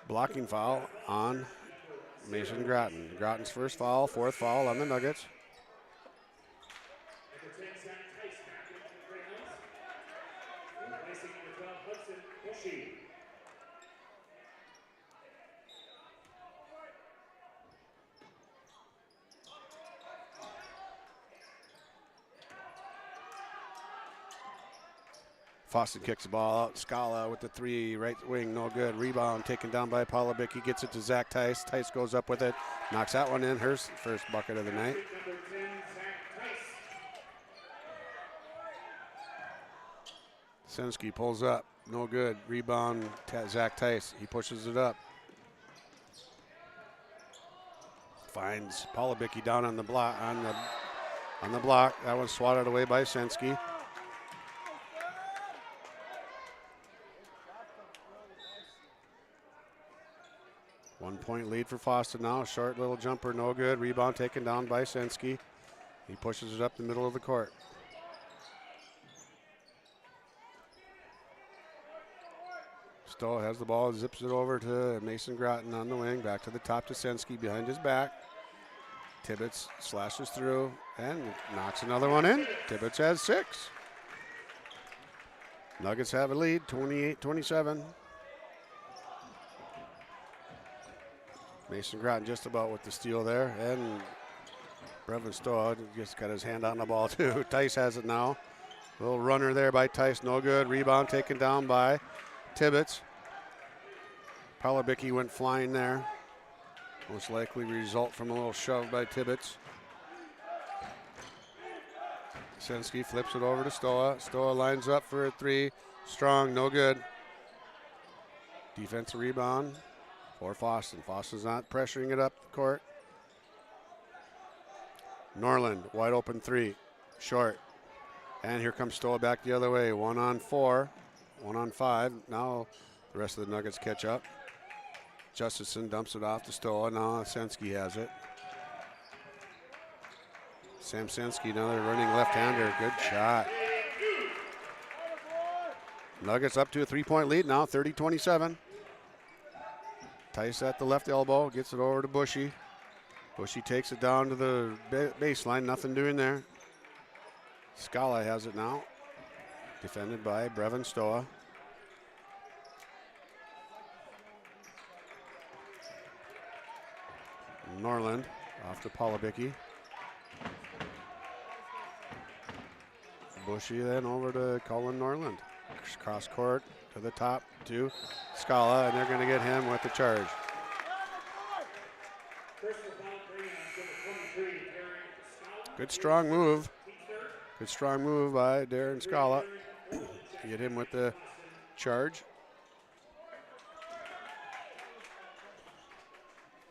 [SPEAKER 1] blocking foul on Mason Groton. Groton's first foul, 4th foul on the Nuggets. Fosston kicks the ball out. Scala with the 3, right wing, no good. Rebound taken down by Palabicki. Gets it to Zach Tice. Tice goes up with it. Knocks that one in. Her first bucket of the night. Sensky pulls up. No good. Rebound, Zach Tice. He pushes it up. Finds Palabicki down on the block. On the block. That one's swatted away by Sensky. One-point lead for Fosston now. Short little jumper, no good. Rebound taken down by Sensky. He pushes it up the middle of the court. Stowa has the ball, zips it over to Mason Groton on the wing. Back to the top to Sensky behind his back. Tibbetts slashes through and knocks another one in. Tibbetts has 6. Nuggets have a lead, 28-27. Mason Groton just about with the steal there, and Brevin Stowa just got his hand on the ball too. Tice has it now. Little runner there by Tice, no good. Rebound taken down by Tibbetts. Palabicki went flying there. Most likely result from a little shove by Tibbetts. Sensky flips it over to Stowa. Stowa lines up for a 3. Strong, no good. Defensive rebound for Fosston. Fosston's not pressuring it up the court. Norland, wide open 3. Short. And here comes Stowa back the other way. 1 on 4. 1 on 5. Now the rest of the Nuggets catch up. Justison dumps it off to Stowa. Now Sensky has it. Sam Sensky, another running left-hander. Good shot. Nuggets up to a 3-point lead now, 30-27. Tice at the left elbow, gets it over to Bushy. Bushy takes it down to the baseline, nothing doing there. Scala has it now, defended by Brevin Stowa. Norland off to Polibicki. Bushy then over to Cullen Norland. Cross court to the top to Scala, and they're going to get him with the charge. Good strong move. Good strong move by Darren Scala. Get him with the charge.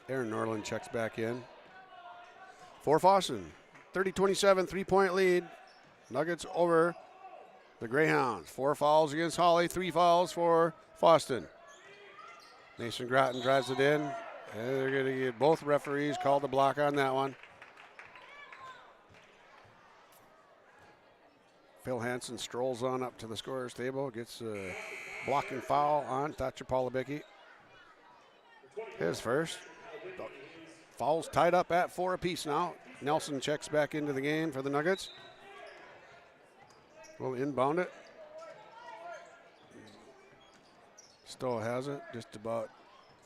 [SPEAKER 1] Aaron Norland checks back in. For Fosston, 30-27, 3-point lead. Nuggets over the Greyhounds. 4 fouls against Hawley, 3 fouls for Fosston. Mason Groton drives it in, and they're going to get both referees called the block on that one. Phil Hansen strolls on up to the scorer's table, gets a blocking foul on Thatcher Polibicki. His first. Fouls tied up at 4 apiece now. Nelson checks back into the game for the Nuggets. Will inbound it. Stowa has it, just about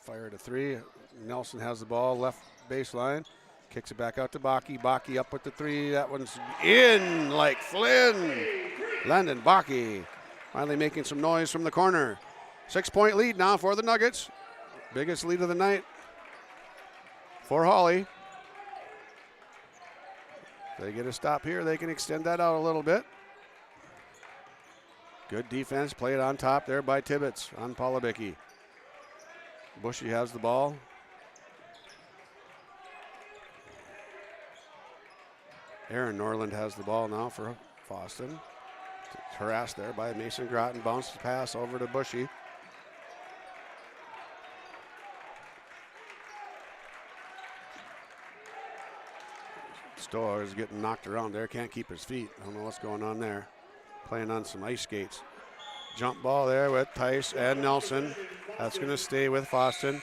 [SPEAKER 1] fired a 3. Nelson has the ball, left baseline. Kicks it back out to Baki. Baki up with the 3. That one's in like Flynn. Landon Baki finally making some noise from the corner. 6-point lead now for the Nuggets. Biggest lead of the night for Hawley. If they get a stop here, they can extend that out a little bit. Good defense played on top there by Tibbetts on Polibicki. Bushy has the ball. Aaron Norland has the ball now for Fosston. Harassed there by Mason Groton. Bounces pass over to Bushy. Stowa is getting knocked around there. Can't keep his feet. I don't know what's going on there. Playing on some ice skates. Jump ball there with Tice and Nelson. That's going to stay with Fosston.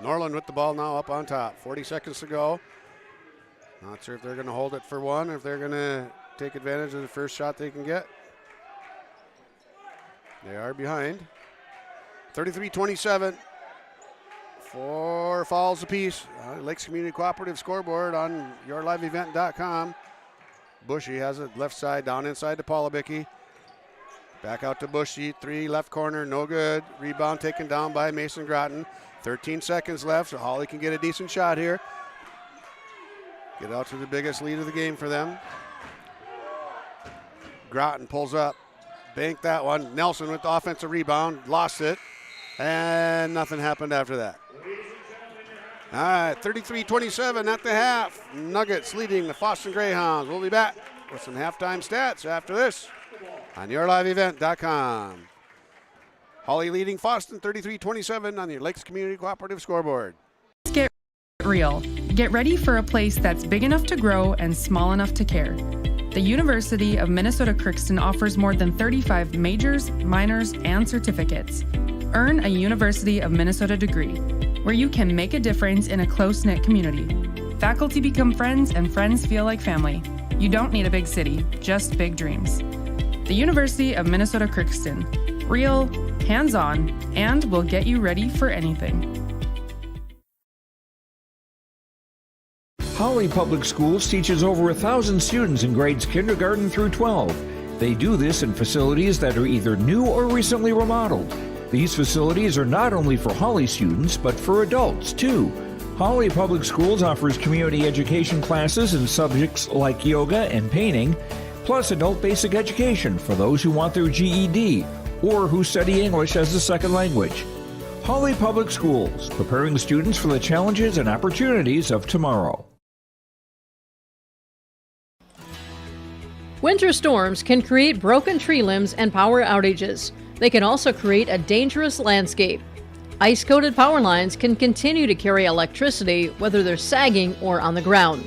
[SPEAKER 1] Norland with the ball now up on top. 40 seconds to go. Not sure if they're going to hold it for one or if they're going to take advantage of the first shot they can get. They are behind. 33-27. 4 fouls apiece. Lakes Community Cooperative scoreboard on yourliveevent.com. Bushy has it left side down inside to Polibicki. Back out to Bushy. 3 left corner, no good. Rebound taken down by Mason Groton. 13 seconds left, so Hawley can get a decent shot here. Get out to the biggest lead of the game for them. Groton pulls up, banked that one. Nelson with the offensive rebound, lost it, and nothing happened after that. All right, 33-27 at the half. Nuggets leading the Fosston Greyhounds. We'll be back with some halftime stats after this on yourliveevent.com. Hawley leading Fosston 33-27 on the Lakes Community Cooperative scoreboard.
[SPEAKER 4] Get real. Get ready for a place that's big enough to grow and small enough to care. The University of Minnesota Crookston offers more than 35 majors, minors, and certificates. Earn a University of Minnesota degree, where you can make a difference in a close-knit community. Faculty become friends and friends feel like family. You don't need a big city, just big dreams. The University of Minnesota Crookston. Real, hands-on, and will get you ready for anything.
[SPEAKER 7] Hawley Public Schools teaches over 1,000 students in grades kindergarten through 12. They do this in facilities that are either new or recently remodeled. These facilities are not only for Hawley students, but for adults too. Hawley Public Schools offers community education classes in subjects like yoga and painting, plus adult basic education for those who want their GED or who study English as a second language. Hawley Public Schools, preparing students for the challenges and opportunities of tomorrow.
[SPEAKER 5] Winter storms can create broken tree limbs and power outages. They can also create a dangerous landscape. Ice-coated power lines can continue to carry electricity whether they're sagging or on the ground.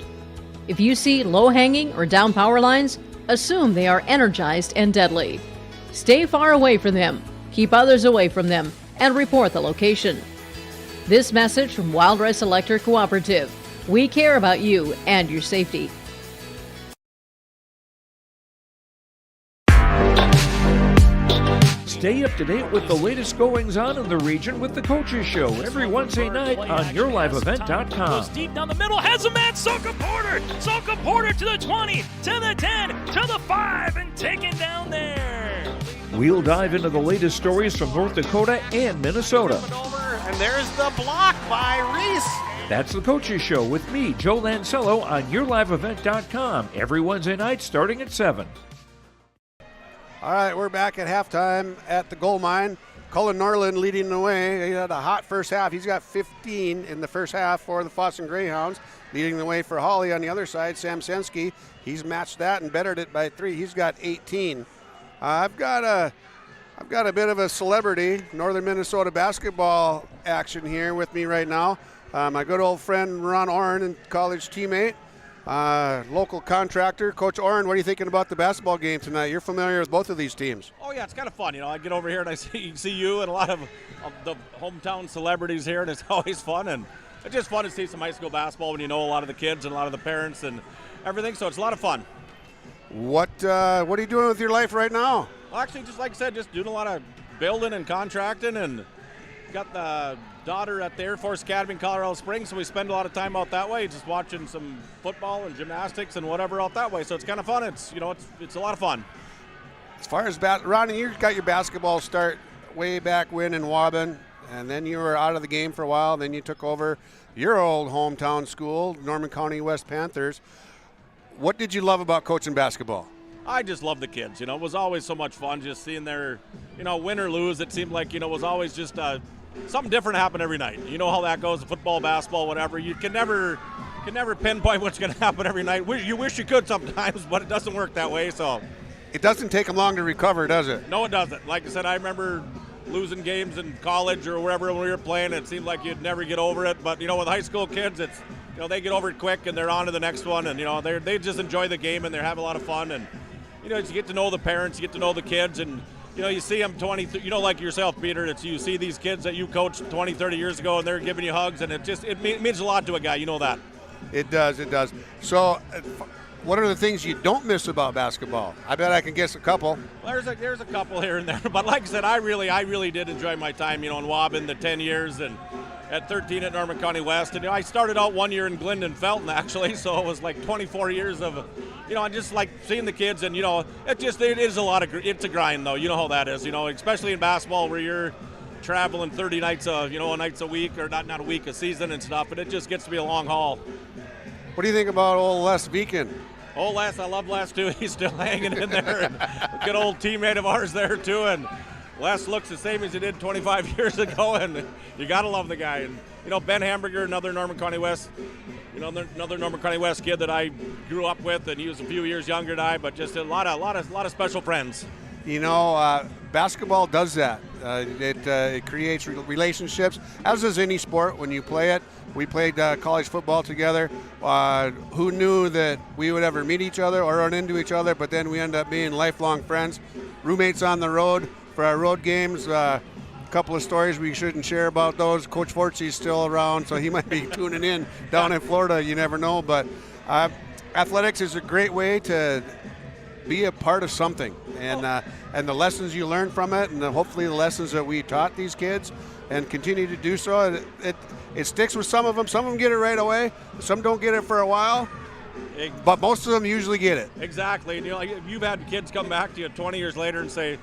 [SPEAKER 5] If you see low-hanging or down power lines, assume they are energized and deadly. Stay far away from them, keep others away from them, and report the location. This message from Wildrice Electric Cooperative. We care about you and your safety.
[SPEAKER 7] Stay up to date with the latest goings-on in the region with the Coaches Show every Wednesday night on YourLiveEvent.com.
[SPEAKER 8] Goes deep down the middle, has a man, Soka Porter! Soka Porter to the 20, to the 10, to the 5, and taken down there.
[SPEAKER 7] We'll dive into the latest stories from North Dakota and Minnesota.
[SPEAKER 23] And there's the block by Reese.
[SPEAKER 7] That's the Coaches Show with me, Joe Lancello, on YourLiveEvent.com every Wednesday night starting at 7.
[SPEAKER 1] All right, we're back at halftime at the goal mine. Cullen Norland leading the way. He had a hot first half. He's got 15 in the first half for the Fosston Greyhounds. Leading the way for Hawley on the other side, Sam Sensky. He's matched that and bettered it by 3. He's got 18. I've got a bit of a celebrity Northern Minnesota basketball action here with me right now. My good old friend Ron Orrin, and college teammate. Local contractor. Coach Orrin, what are you thinking about the basketball game tonight? You're familiar with both of these teams.
[SPEAKER 23] Oh, yeah, it's kind of fun. I get over here and I see you and a lot of the hometown celebrities here, and it's always fun. And it's just fun to see some high school basketball when you know a lot of the kids and a lot of the parents and everything, so it's a lot of fun.
[SPEAKER 1] What are you doing with your life right now?
[SPEAKER 23] Well, actually, just like I said, just doing a lot of building and contracting, and got the daughter at the Air Force Academy in Colorado Springs, so we spend a lot of time out that way, just watching some football and gymnastics and whatever out that way. So it's kind of fun. It's a lot of fun.
[SPEAKER 1] As far as Ronnie, you got your basketball start way back when in Waban, and then you were out of the game for a while. Then you took over your old hometown school, Norman County West Panthers. What did you love about coaching basketball?
[SPEAKER 23] I just love the kids. It was always so much fun just seeing their, win or lose. It seemed like, was always just something different happen every night. You know how that goes, football, basketball, whatever. You can never pinpoint what's going to happen every night. You wish you could sometimes, but it doesn't work that way. So
[SPEAKER 1] it doesn't take them long to recover, does it?
[SPEAKER 23] No, it doesn't. Like I said, I remember losing games in college or wherever when we were playing. It seemed like you'd never get over it. But, with high school kids, it's, they get over it quick and they're on to the next one. And, they just enjoy the game and they have a lot of fun. And, you get to know the parents, you get to know the kids, and you see them 20, like yourself, Peter, you see these kids that you coached 20, 30 years ago, and they're giving you hugs, and it means a lot to a guy, you know that.
[SPEAKER 1] It does. So what are the things you don't miss about basketball? I bet I can guess a couple.
[SPEAKER 23] Well, there's a couple here and there, but like I said, I really did enjoy my time, in Waban, the 10 years, and at 13 at Norman County West. And I started out 1 year in Glendon Felton, actually, so it was like 24 years of, I just like seeing the kids, and, it is it's a grind, though. You know how that is, especially in basketball where you're traveling 30 nights, nights a week, or not a week, a season and stuff, and it just gets to be a long haul.
[SPEAKER 1] What do you think about old Les Beacon?
[SPEAKER 23] Old Les, I love Les, too. He's still hanging in there, and a good old teammate of ours there, too, and Les looks the same as he did 25 years ago, and you got to love the guy. And, Ben Hamburger, another Norman County West, another Norman County West kid that I grew up with, and he was a few years younger than I, but just a lot of special friends.
[SPEAKER 1] Basketball does that. It creates relationships, as does any sport when you play it. We played college football together. Who knew that we would ever meet each other or run into each other, but then we end up being lifelong friends, roommates on the road for our road games. A couple of stories we shouldn't share about those. Coach Fortsy's still around, so he might be tuning in down in Florida. You never know, but athletics is a great way to be a part of something, and the lessons you learn from it, and hopefully the lessons that we taught these kids and continue to do so, it sticks with some of them. Some of them get it right away. Some don't get it for a while, but most of them usually get it.
[SPEAKER 23] Exactly. And you've had kids come back to you 20 years later and say,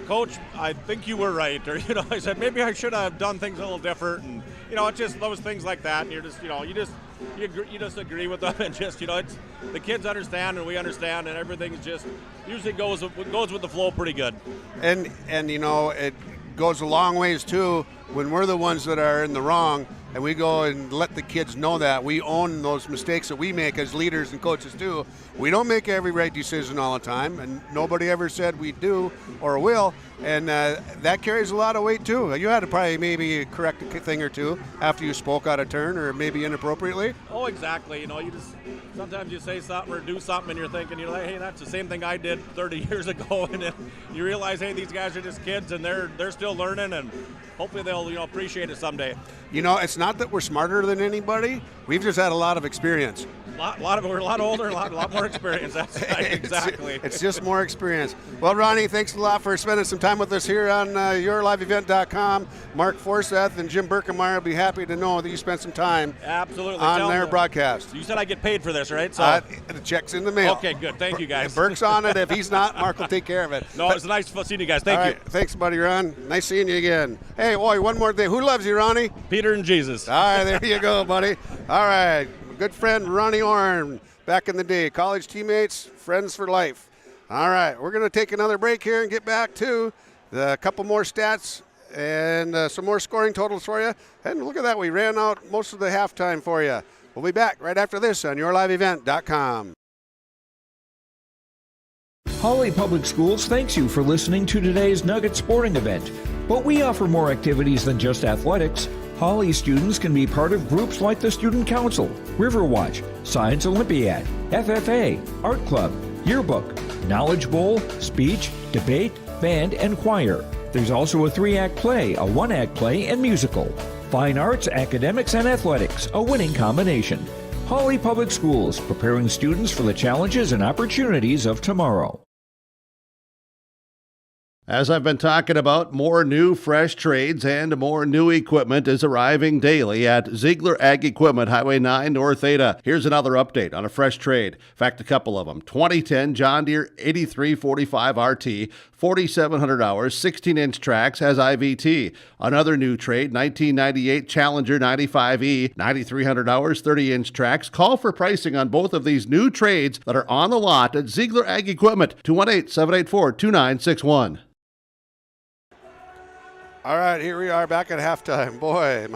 [SPEAKER 23] Coach, I think you were right, or I said maybe I should have done things a little different, and it's just those things like that, and you're just you just agree with them, and just it's the kids understand and we understand, and everything's just usually goes with the flow pretty good. And
[SPEAKER 1] it goes a long ways too when we're the ones that are in the wrong, and we go and let the kids know that. We own those mistakes that we make as leaders and coaches too. We don't make every right decision all the time, and nobody ever said we do or will, and that carries a lot of weight too. You had to probably maybe correct a thing or two after you spoke out of turn or maybe inappropriately.
[SPEAKER 23] Oh, exactly. You know, you just sometimes you say something or do something and you're thinking, you're like, hey, that's the same thing I did 30 years ago, and then you realize, hey, these guys are just kids and they're still learning, and hopefully they'll appreciate it someday.
[SPEAKER 1] You know, it's not that we're smarter than anybody. We've just had a lot of experience.
[SPEAKER 23] We're a lot older, a lot more experience. That's right, exactly.
[SPEAKER 1] It's just more experience. Well, Ronnie, thanks a lot for spending some time with us here on yourliveevent.com. Mark Forseth and Jim Birkemeyer will be happy to know that you spent some time
[SPEAKER 23] absolutely
[SPEAKER 1] on their broadcast.
[SPEAKER 23] You said I get paid for this, right? So
[SPEAKER 1] the check's in the mail.
[SPEAKER 23] Okay, good. Thank you, guys.
[SPEAKER 1] Burke's on it. If he's not, Mark will take care of it.
[SPEAKER 23] No, it's nice seeing you guys. Thank you.
[SPEAKER 1] Right, thanks, buddy, Ron. Nice seeing you again. Hey, boy, one more thing. Who loves you, Ronnie?
[SPEAKER 23] Peter and Jesus.
[SPEAKER 1] All right, there you go, buddy. All right, good friend Ronnie Orn. Back in the day, college teammates, friends for life. All right, we're going to take another break here and get back to a couple more stats and some more scoring totals for you. And look at that, we ran out most of the halftime for you. We'll be back right after this on yourliveevent.com.
[SPEAKER 7] Hawley Public Schools thanks you for listening to today's Nugget Sporting Event. But we offer more activities than just athletics. Hawley students can be part of groups like the Student Council, Riverwatch, Science Olympiad, FFA, Art Club, Yearbook, Knowledge Bowl, Speech, Debate, Band, and Choir. There's also a 3-act play, a 1-act play, and musical. Fine arts, academics, and athletics, a winning combination. Hawley Public Schools, preparing students for the challenges and opportunities of tomorrow.
[SPEAKER 6] As I've been talking about, more new fresh trades and more new equipment is arriving daily at Ziegler Ag Equipment, Highway 9 North Ada. Here's another update on a fresh trade. In fact, a couple of them. 2010 John Deere 8345 RT, 4,700 hours, 16-inch tracks, has IVT. Another new trade, 1998 Challenger 95E, 9,300 hours, 30-inch tracks. Call for pricing on both of these new trades that are on the lot at Ziegler Ag Equipment, 218-784-2961.
[SPEAKER 1] All right, here we are back at halftime. Boy,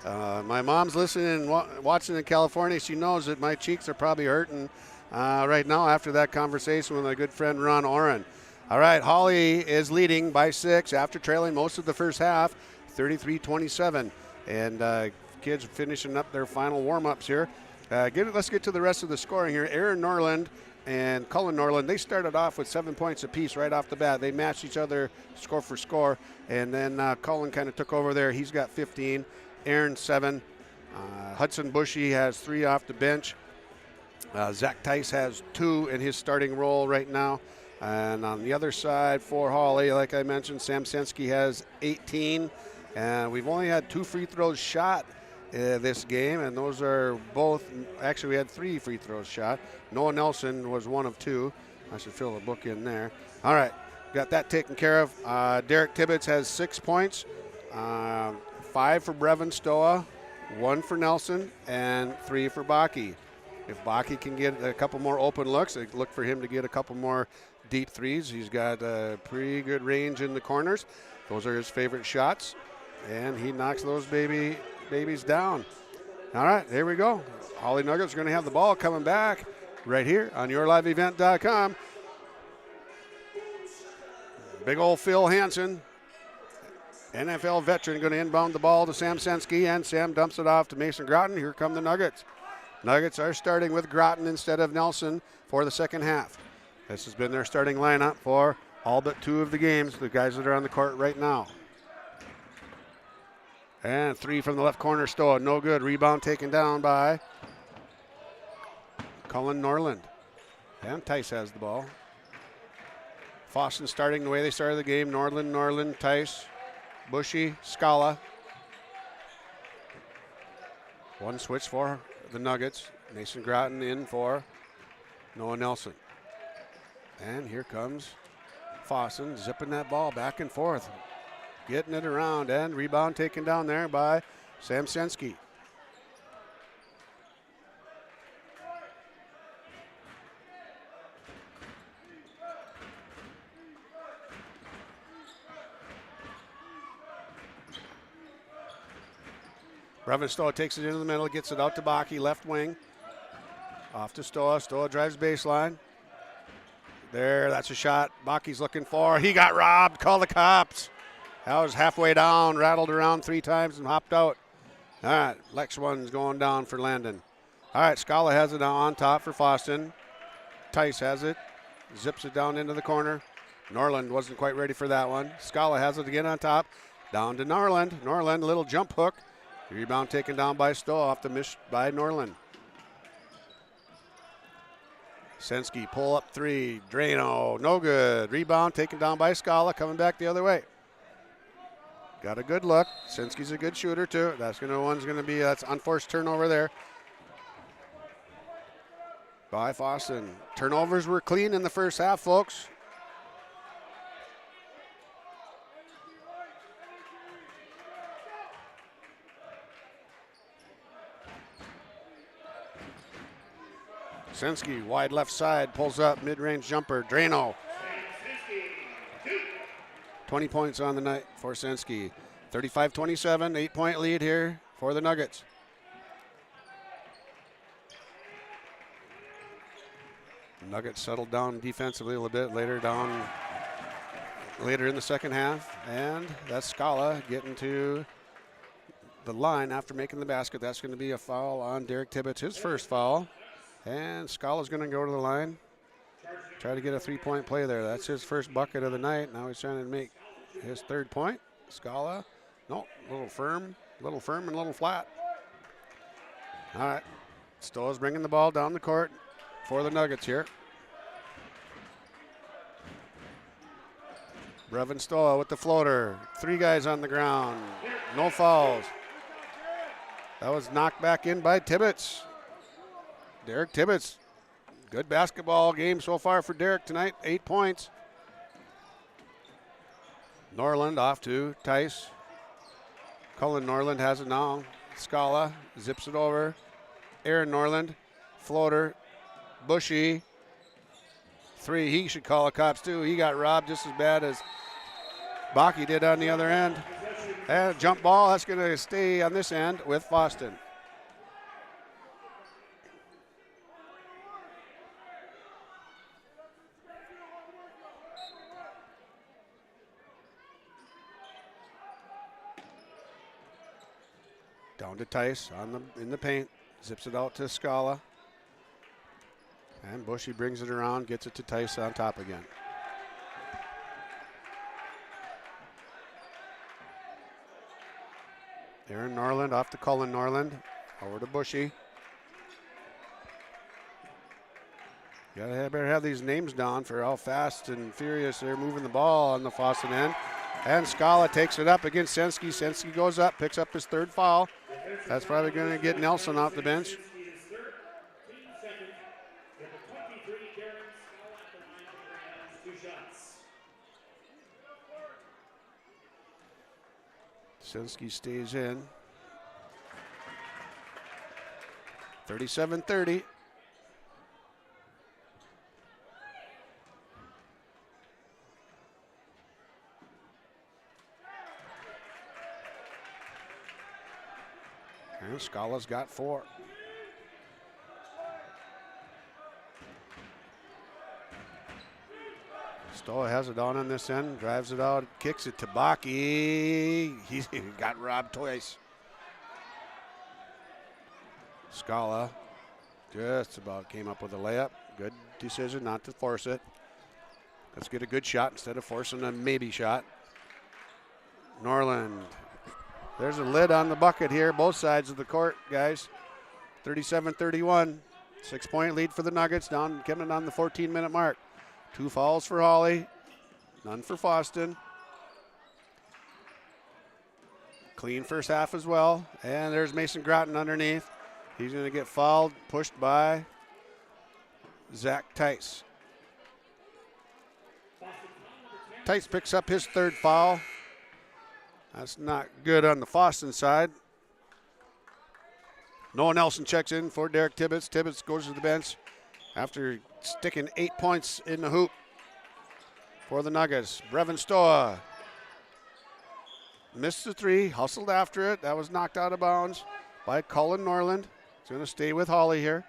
[SPEAKER 1] my mom's listening and watching in California. She knows that my cheeks are probably hurting right now after that conversation with my good friend Ron Oren. All right, Hawley is leading by 6 after trailing most of the first half, 33-27. And kids finishing up their final warm-ups here. Let's get to the rest of the scoring here. Aaron Norland and Cullen Norland, they started off with 7 points apiece right off the bat. They matched each other score for score, and then Cullen kind of took over there. He's got 15, Aaron 7. Hudson Bushy has 3 off the bench. Zach Tice has 2 in his starting role right now. And on the other side for Hawley, like I mentioned, Sam Sensky has 18. And we've only had 2 free throws shot this game, and those are both, actually we had 3 free throws shot. Noah Nelson was 1 of 2. I should fill the book in there. All right, got that taken care of. Derek Tibbetts has 6 points, 5 for Brevin Stowa, 1 for Nelson, and 3 for Baki. If Baki can get a couple more open looks, look for him to get a couple more deep threes. He's got a pretty good range in the corners. Those are his favorite shots, and he knocks those babies down. All right, here we go. Hawley Nuggets are going to have the ball coming back right here on yourliveevent.com. Big old Phil Hansen, NFL veteran, going to inbound the ball to Sam Sensky, and Sam dumps it off to Mason Groton. Here come the Nuggets. Nuggets are starting with Groton instead of Nelson for the second half. This has been their starting lineup for all but 2 of the games, the guys that are on the court right now. And 3 from the left corner, Stowa, no good. Rebound taken down by Cullen Norland. And Tice has the ball. Fosston starting the way they started the game. Norland, Tice, Bushy, Scala. 1 switch for the Nuggets. Mason Groton in for Noah Nelson. And here comes Fosston zipping that ball back and forth. Getting it around, and rebound taken down there by Sam Sensky. Brevin Stowa takes it into the middle, gets it out to Baki, left wing. Off to Stowa. Stowa drives baseline. There, that's a shot Baki's looking for. He got robbed. Call the cops. That was halfway down, rattled around 3 times and hopped out. All right, Lex one's going down for Landon. All right, Scala has it now on top for Fosston. Tice has it. Zips it down into the corner. Norland wasn't quite ready for that one. Scala has it again on top. Down to Norland. Norland, a little jump hook. Rebound taken down by Stowa off the miss by Norland. Sensky pull up 3. Drano, no good. Rebound taken down by Scala, coming back the other way. Got a good look. Sensky's a good shooter too. That's unforced turnover there by Fosston. Turnovers were clean in the first half, folks. Sensky, wide left side, pulls up, mid-range jumper. Drano. 20 points on the night for Sensky. 35-27, 8-point lead here for the Nuggets. Nuggets settled down defensively a little bit later in the second half. And that's Scala getting to the line after making the basket. That's going to be a foul on Derek Tibbetts, his first foul. And Scala's going to go to the line, try to get a 3-point play there. That's his first bucket of the night. Now he's trying to make his 3rd point. Scala, no, a little firm and a little flat. All right, Stowa's bringing the ball down the court for the Nuggets here. Brevin Stowa with the floater. 3 guys on the ground, no fouls. That was knocked back in by Tibbetts. Derek Tibbetts, good basketball game so far for Derek tonight, 8 points. Norland off to Tice. Cullen Norland has it now. Scala zips it over. Aaron Norland, floater, Bushy. 3, he should call the cops too. He got robbed just as bad as Baki did on the other end. And a jump ball, that's going to stay on this end with Fosston. Down to Tice in the paint, zips it out to Scala. And Bushy brings it around, gets it to Tice on top again. Aaron Norland off to Cullen Norland, over to Bushy. Better have these names down for how fast and furious they're moving the ball on the Fosston end. And Scala takes it up against Sensky. Sensky goes up, picks up his 3rd foul. That's probably going to get Nelson off the bench. Sensky stays in. 37-30. And Scala's got 4. Stowa has it on this end, drives it out, kicks it to Baki. He got robbed twice. Scala just about came up with a layup. Good decision not to force it. Let's get a good shot instead of forcing a maybe shot. Norland. There's a lid on the bucket here, both sides of the court, guys. 37-31. 6-point lead for the Nuggets, coming on the 14-minute mark. 2 fouls for Hawley, none for Fosston. Clean first half as well. And there's Mason Groton underneath. He's going to get fouled, pushed by Zach Tice. Tice picks up his 3rd foul. That's not good on the Fosston side. Noah Nelson checks in for Derek Tibbetts. Tibbetts goes to the bench after sticking 8 points in the hoop for the Nuggets. Brevin Stowa missed the 3, hustled after it. That was knocked out of bounds. by Cullen Norland. He's going to stay with Hawley here.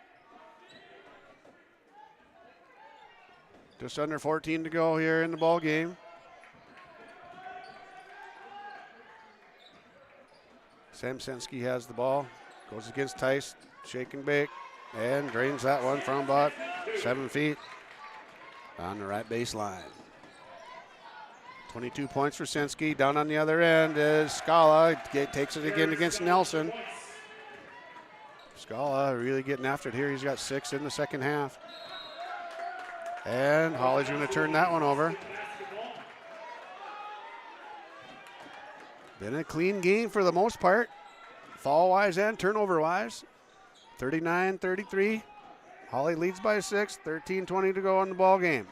[SPEAKER 1] Just under 14 to go here in the ball game. Samsensky has the ball. Goes against Tice. Shake and bake. And drains that one from about 7 feet on the right baseline. 22 points for Sensky. Down on the other end is Scala. Takes it again against Nelson. Scala really getting after it here. He's got 6 in the second half. And Hawley's going to turn that one over. Been a clean game for the most part, foul-wise and turnover-wise. 39-33. Hawley leads by 6. 13-20 to go in the ball game.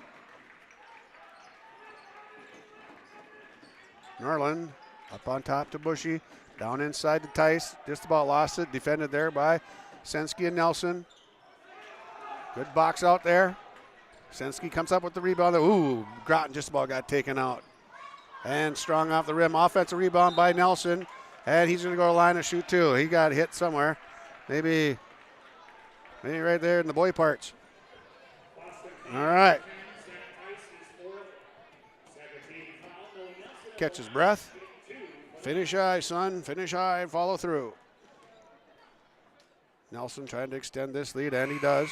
[SPEAKER 1] Norland up on top to Bushy. Down inside to Tice. Just about lost it. Defended there by Sensky and Nelson. Good box out there. Sensky comes up with the rebound. Ooh, Groton just about got taken out. And Strong off the rim. Offensive rebound by Nelson. And he's going to go to the line and shoot too. He got hit somewhere. Maybe right there in the boy parts. All right. Catch his breath. Finish high, son. Finish high. Follow through. Nelson trying to extend this lead, and he does.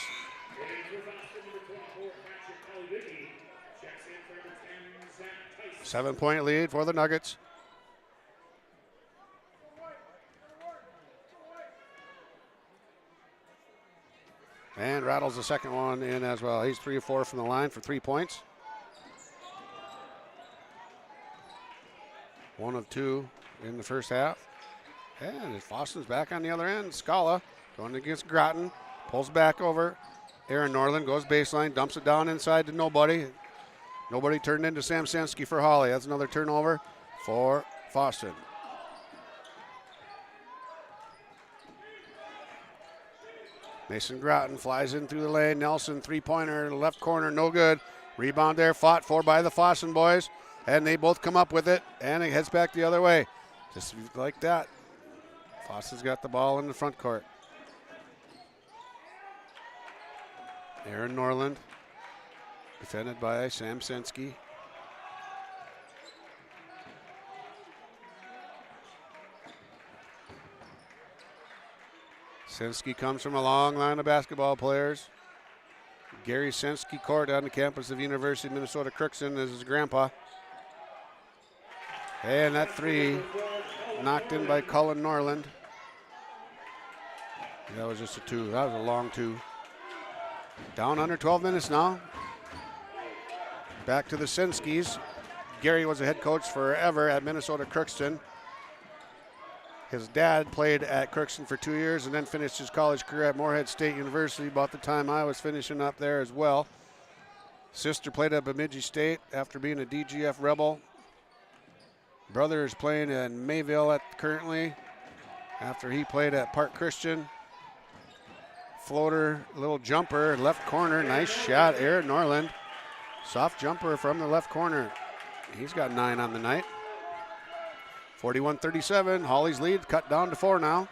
[SPEAKER 1] Seven-point lead for the Nuggets. And rattles the second one in as well. He's 3 of 4 from the line for 3 points. 1 of 2 in the first half. And Fosston's back on the other end. Scala going against Groton. Pulls back over. Aaron Norland goes baseline, dumps it down inside to nobody. Nobody turned into Sam Sensky for Hawley. That's another turnover for Fosston. Mason Groton flies in through the lane. Nelson, three-pointer, left corner, no good. Rebound there, fought for by the Fosston boys. And they both come up with it, and it heads back the other way. Just like that. Fosston's got the ball in the front court. Aaron Norland, defended by Sam Sensky. Sensky comes from a long line of basketball players. Gary Sensky Court on the campus of University of Minnesota Crookston is his grandpa. And that three knocked in by Cullen Norland. That was just a 2. That was a long 2. Down under 12 minutes now. Back to the Senskys. Gary was a head coach forever at Minnesota Crookston. His dad played at Crookston for 2 years and then finished his college career at Morehead State University about the time I was finishing up there as well. Sister played at Bemidji State after being a DGF Rebel. Brother is playing in Mayville currently after he played at Park Christian. Floater, little jumper, left corner, nice shot, Aaron Norland. Soft jumper from the left corner. He's got 9 on the night. 41-37, Hawley's lead cut down to 4 now.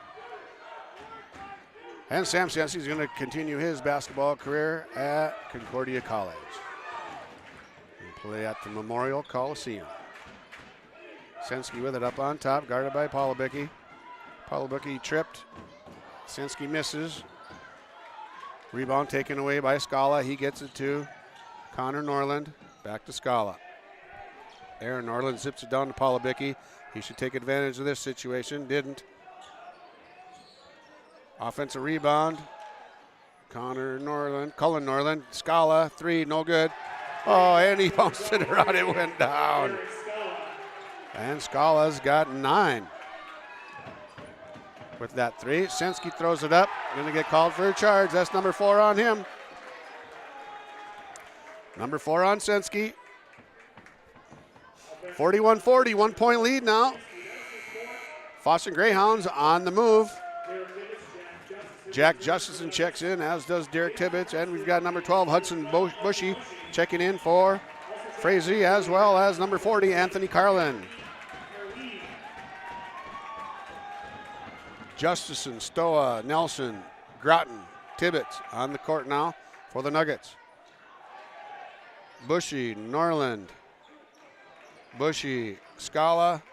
[SPEAKER 1] And Sam Sensky's going to continue his basketball career at Concordia College. And play at the Memorial Coliseum. Sensky with it up on top, guarded by Polubicki. Polubicki tripped. Sensky misses. Rebound taken away by Scala. He gets it to Connor Norland. Back to Scala. Aaron Norland zips it down to Polubicki. He should take advantage of this situation. Didn't. Offensive rebound. Cullen Norland. Scala, 3, no good. Oh, and he bounced it around. It went down. And Scala's got 9 with that 3. Sensky throws it up. Going to get called for a charge. That's number 4 on him. Number 4 on Sensky. 41-40, 1-point lead now. Fosston Greyhounds on the move. Jack Justison checks in, as does Derek Tibbetts. And we've got number 12, Hudson Bushy, checking in for Frazee, as well as number 40, Anthony Carlin. Justison, Stowa, Nelson, Groton, Tibbetts on the court now for the Nuggets. Bushy, Norland, Bushy, Scala,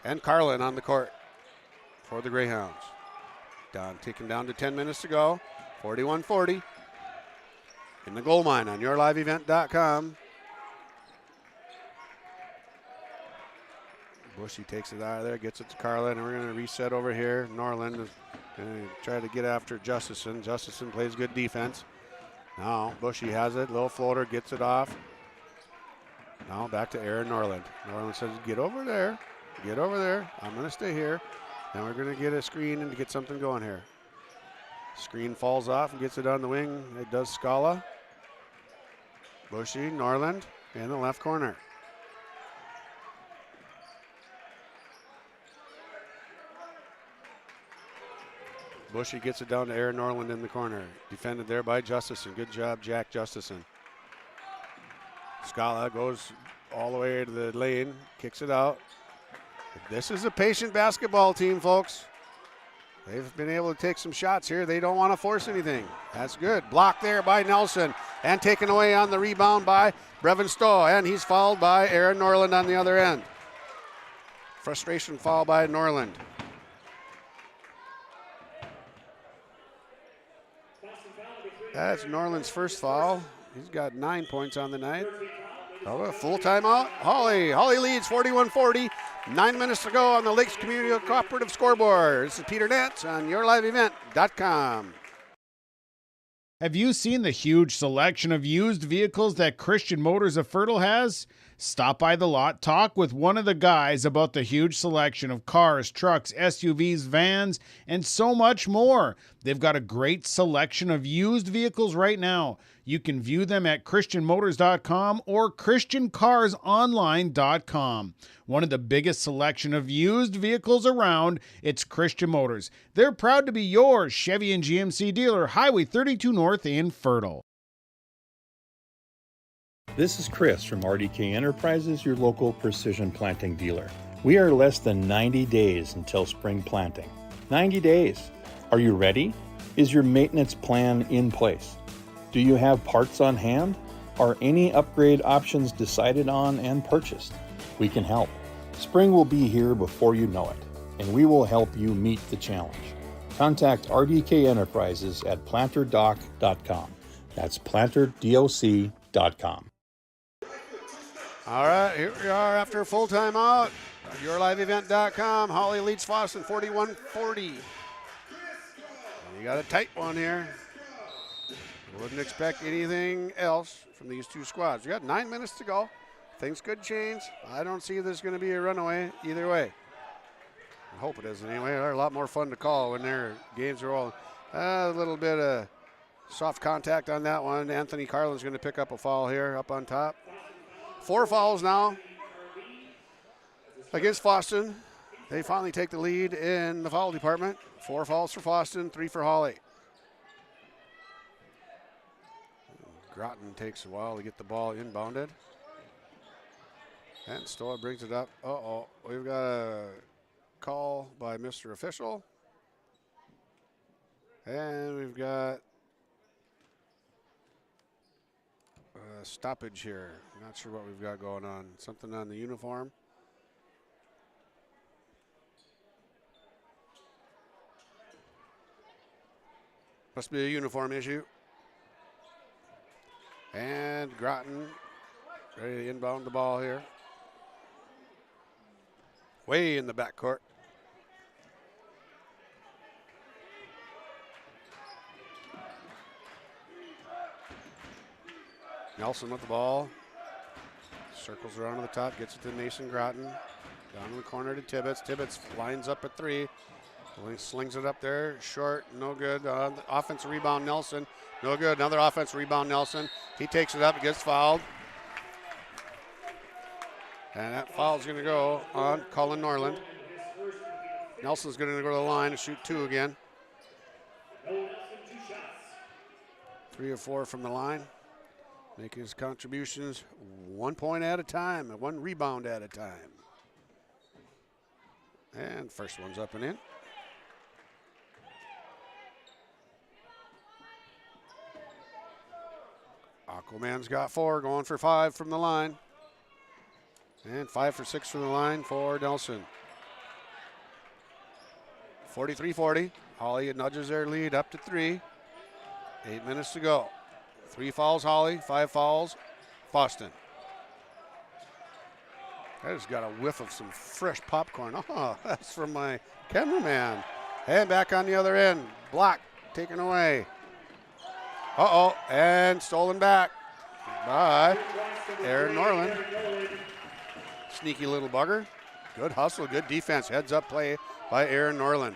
[SPEAKER 1] and Carlin on the court for the Greyhounds. Taken down to 10 minutes to go, 41-40. In the goal mine on yourliveevent.com. Bushy takes it out of there, gets it to Carlin, and we're going to reset over here. Norland is going to try to get after Justison. Justison plays good defense. Now Bushy has it, little floater, gets it off. Now back to Aaron Norland. Norland says, get over there, get over there. I'm going to stay here. Now we're going to get a screen and get something going here. Screen falls off and gets it on the wing. It does Scala. Bushy, Norland in the left corner. Bushy gets it down to Aaron Norland in the corner. Defended there by Justison. Good job, Jack Justison. Scala goes all the way to the lane, kicks it out. This is a patient basketball team, folks. They've been able to take some shots here. They don't want to force anything. That's good. Blocked there by Nelson and taken away on the rebound by Brevin Stowe. And he's fouled by Aaron Norland on the other end. Frustration foul by Norland. That's Norland's first foul. He's got 9 points on the night. Oh, a full timeout. Hawley leads 41-40. 9 minutes to go on the Lakes Community Cooperative scoreboard. This is Peter Nance on yourliveevent.com.
[SPEAKER 9] Have you seen the huge selection of used vehicles that Christian Motors of Fertile has? Stop by the lot, talk with one of the guys about the huge selection of cars, trucks, SUVs, vans, and so much more. They've got a great selection of used vehicles right now. You can view them at christianmotors.com or christiancarsonline.com. One of the biggest selection of used vehicles around, it's Christian Motors. They're proud to be your Chevy and GMC dealer, Highway 32 North in Fertile.
[SPEAKER 11] This is Chris from RDK Enterprises, your local precision planting dealer. We are less than 90 days until spring planting. 90 days. Are you ready? Is your maintenance plan in place? Do you have parts on hand? Are any upgrade options decided on and purchased? We can help. Spring will be here before you know it, and we will help you meet the challenge. Contact RDK Enterprises at planterdoc.com. That's planterdoc.com.
[SPEAKER 1] All right, here we are after a full timeout. yourliveevent.com. Hawley leads Fosston 41-40. You got a tight one here. Wouldn't expect anything else from these two squads. We got 9 minutes to go. Things could change. I don't see there's going to be a runaway either way. I hope it isn't anyway. They're a lot more fun to call when their games are all a little bit of soft contact on that one. Anthony Carlin's going to pick up a foul here up on top. 4 fouls now against Fosston. They finally take the lead in the foul department. 4 fouls for Fosston, 3 for Hawley. Groton takes a while to get the ball inbounded. And Stowa brings it up. Uh-oh, we've got a call by Mr. Official. And we've got a stoppage here. Not sure what we've got going on. Something on the uniform. Must be a uniform issue. And Groton ready to inbound the ball here. Way in the backcourt. Nelson with the ball. Circles around to the top, gets it to Mason Groton. Down in the corner to Tibbetts. Tibbetts lines up at 3. Slings it up there, short, no good. Offensive rebound, Nelson, no good. Another offensive rebound, Nelson. He takes it up, gets fouled. And that foul's going to go on Cullen Norland. Nelson's going to go to the line and shoot 2 again. 3 or 4 from the line. Making his contributions 1 point at a time, and 1 rebound at a time. And first one's up and in. Coleman's got 4, going for 5 from the line. And 5 for 6 from the line for Nelson. 43-40. Hawley nudges their lead up to 3. 8 minutes to go. 3 fouls Hawley, 5 fouls Fosston. I just got a whiff of some fresh popcorn. Oh, that's from my cameraman. And back on the other end. Block taken away. Uh-oh, and stolen back by Aaron Norland. Sneaky little bugger. Good hustle, good defense. Heads up play by Aaron Norland.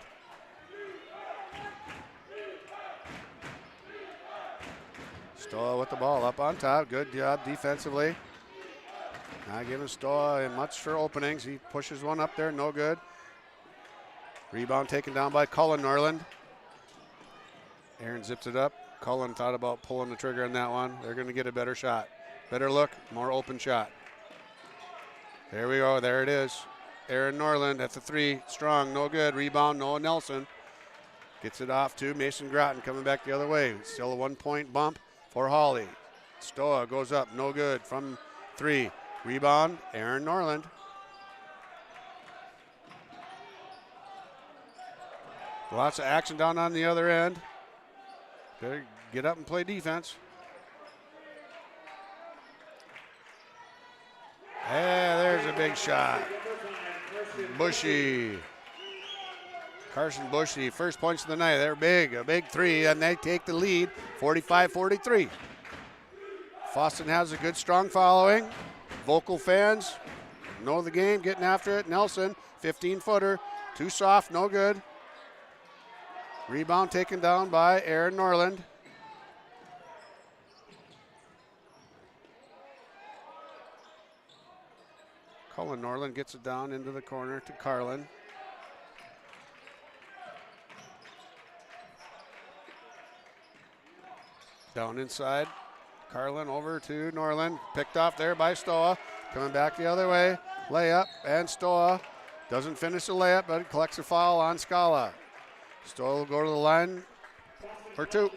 [SPEAKER 1] Stowa with the ball up on top. Good job defensively. Not giving Stowa much for openings. He pushes one up there, no good. Rebound taken down by Cullen Norland. Aaron zips it up. Cullen thought about pulling the trigger on that one. They're going to get a better shot. Better look, more open shot. There we go, there it is. Aaron Norland at the 3, strong, no good. Rebound, Noah Nelson. Gets it off to Mason Groton coming back the other way. Still a 1-point bump for Hawley. Stowa goes up, no good from 3. Rebound, Aaron Norland. Lots of action down on the other end. Better get up and play defense. Yeah, there's a big shot. Bushy. Carson Bushy, first points of the night. They're big, a big 3, and they take the lead, 45-43. Fosston has a good, strong following. Vocal fans know the game, getting after it. Nelson, 15-footer, too soft, no good. Rebound taken down by Aaron Norland. Cullen Norland gets it down into the corner to Carlin. Down inside. Carlin over to Norland. Picked off there by Stowa. Coming back the other way. Layup, and Stowa doesn't finish the layup, but collects a foul on Scala. Stowa will go to the line for 2.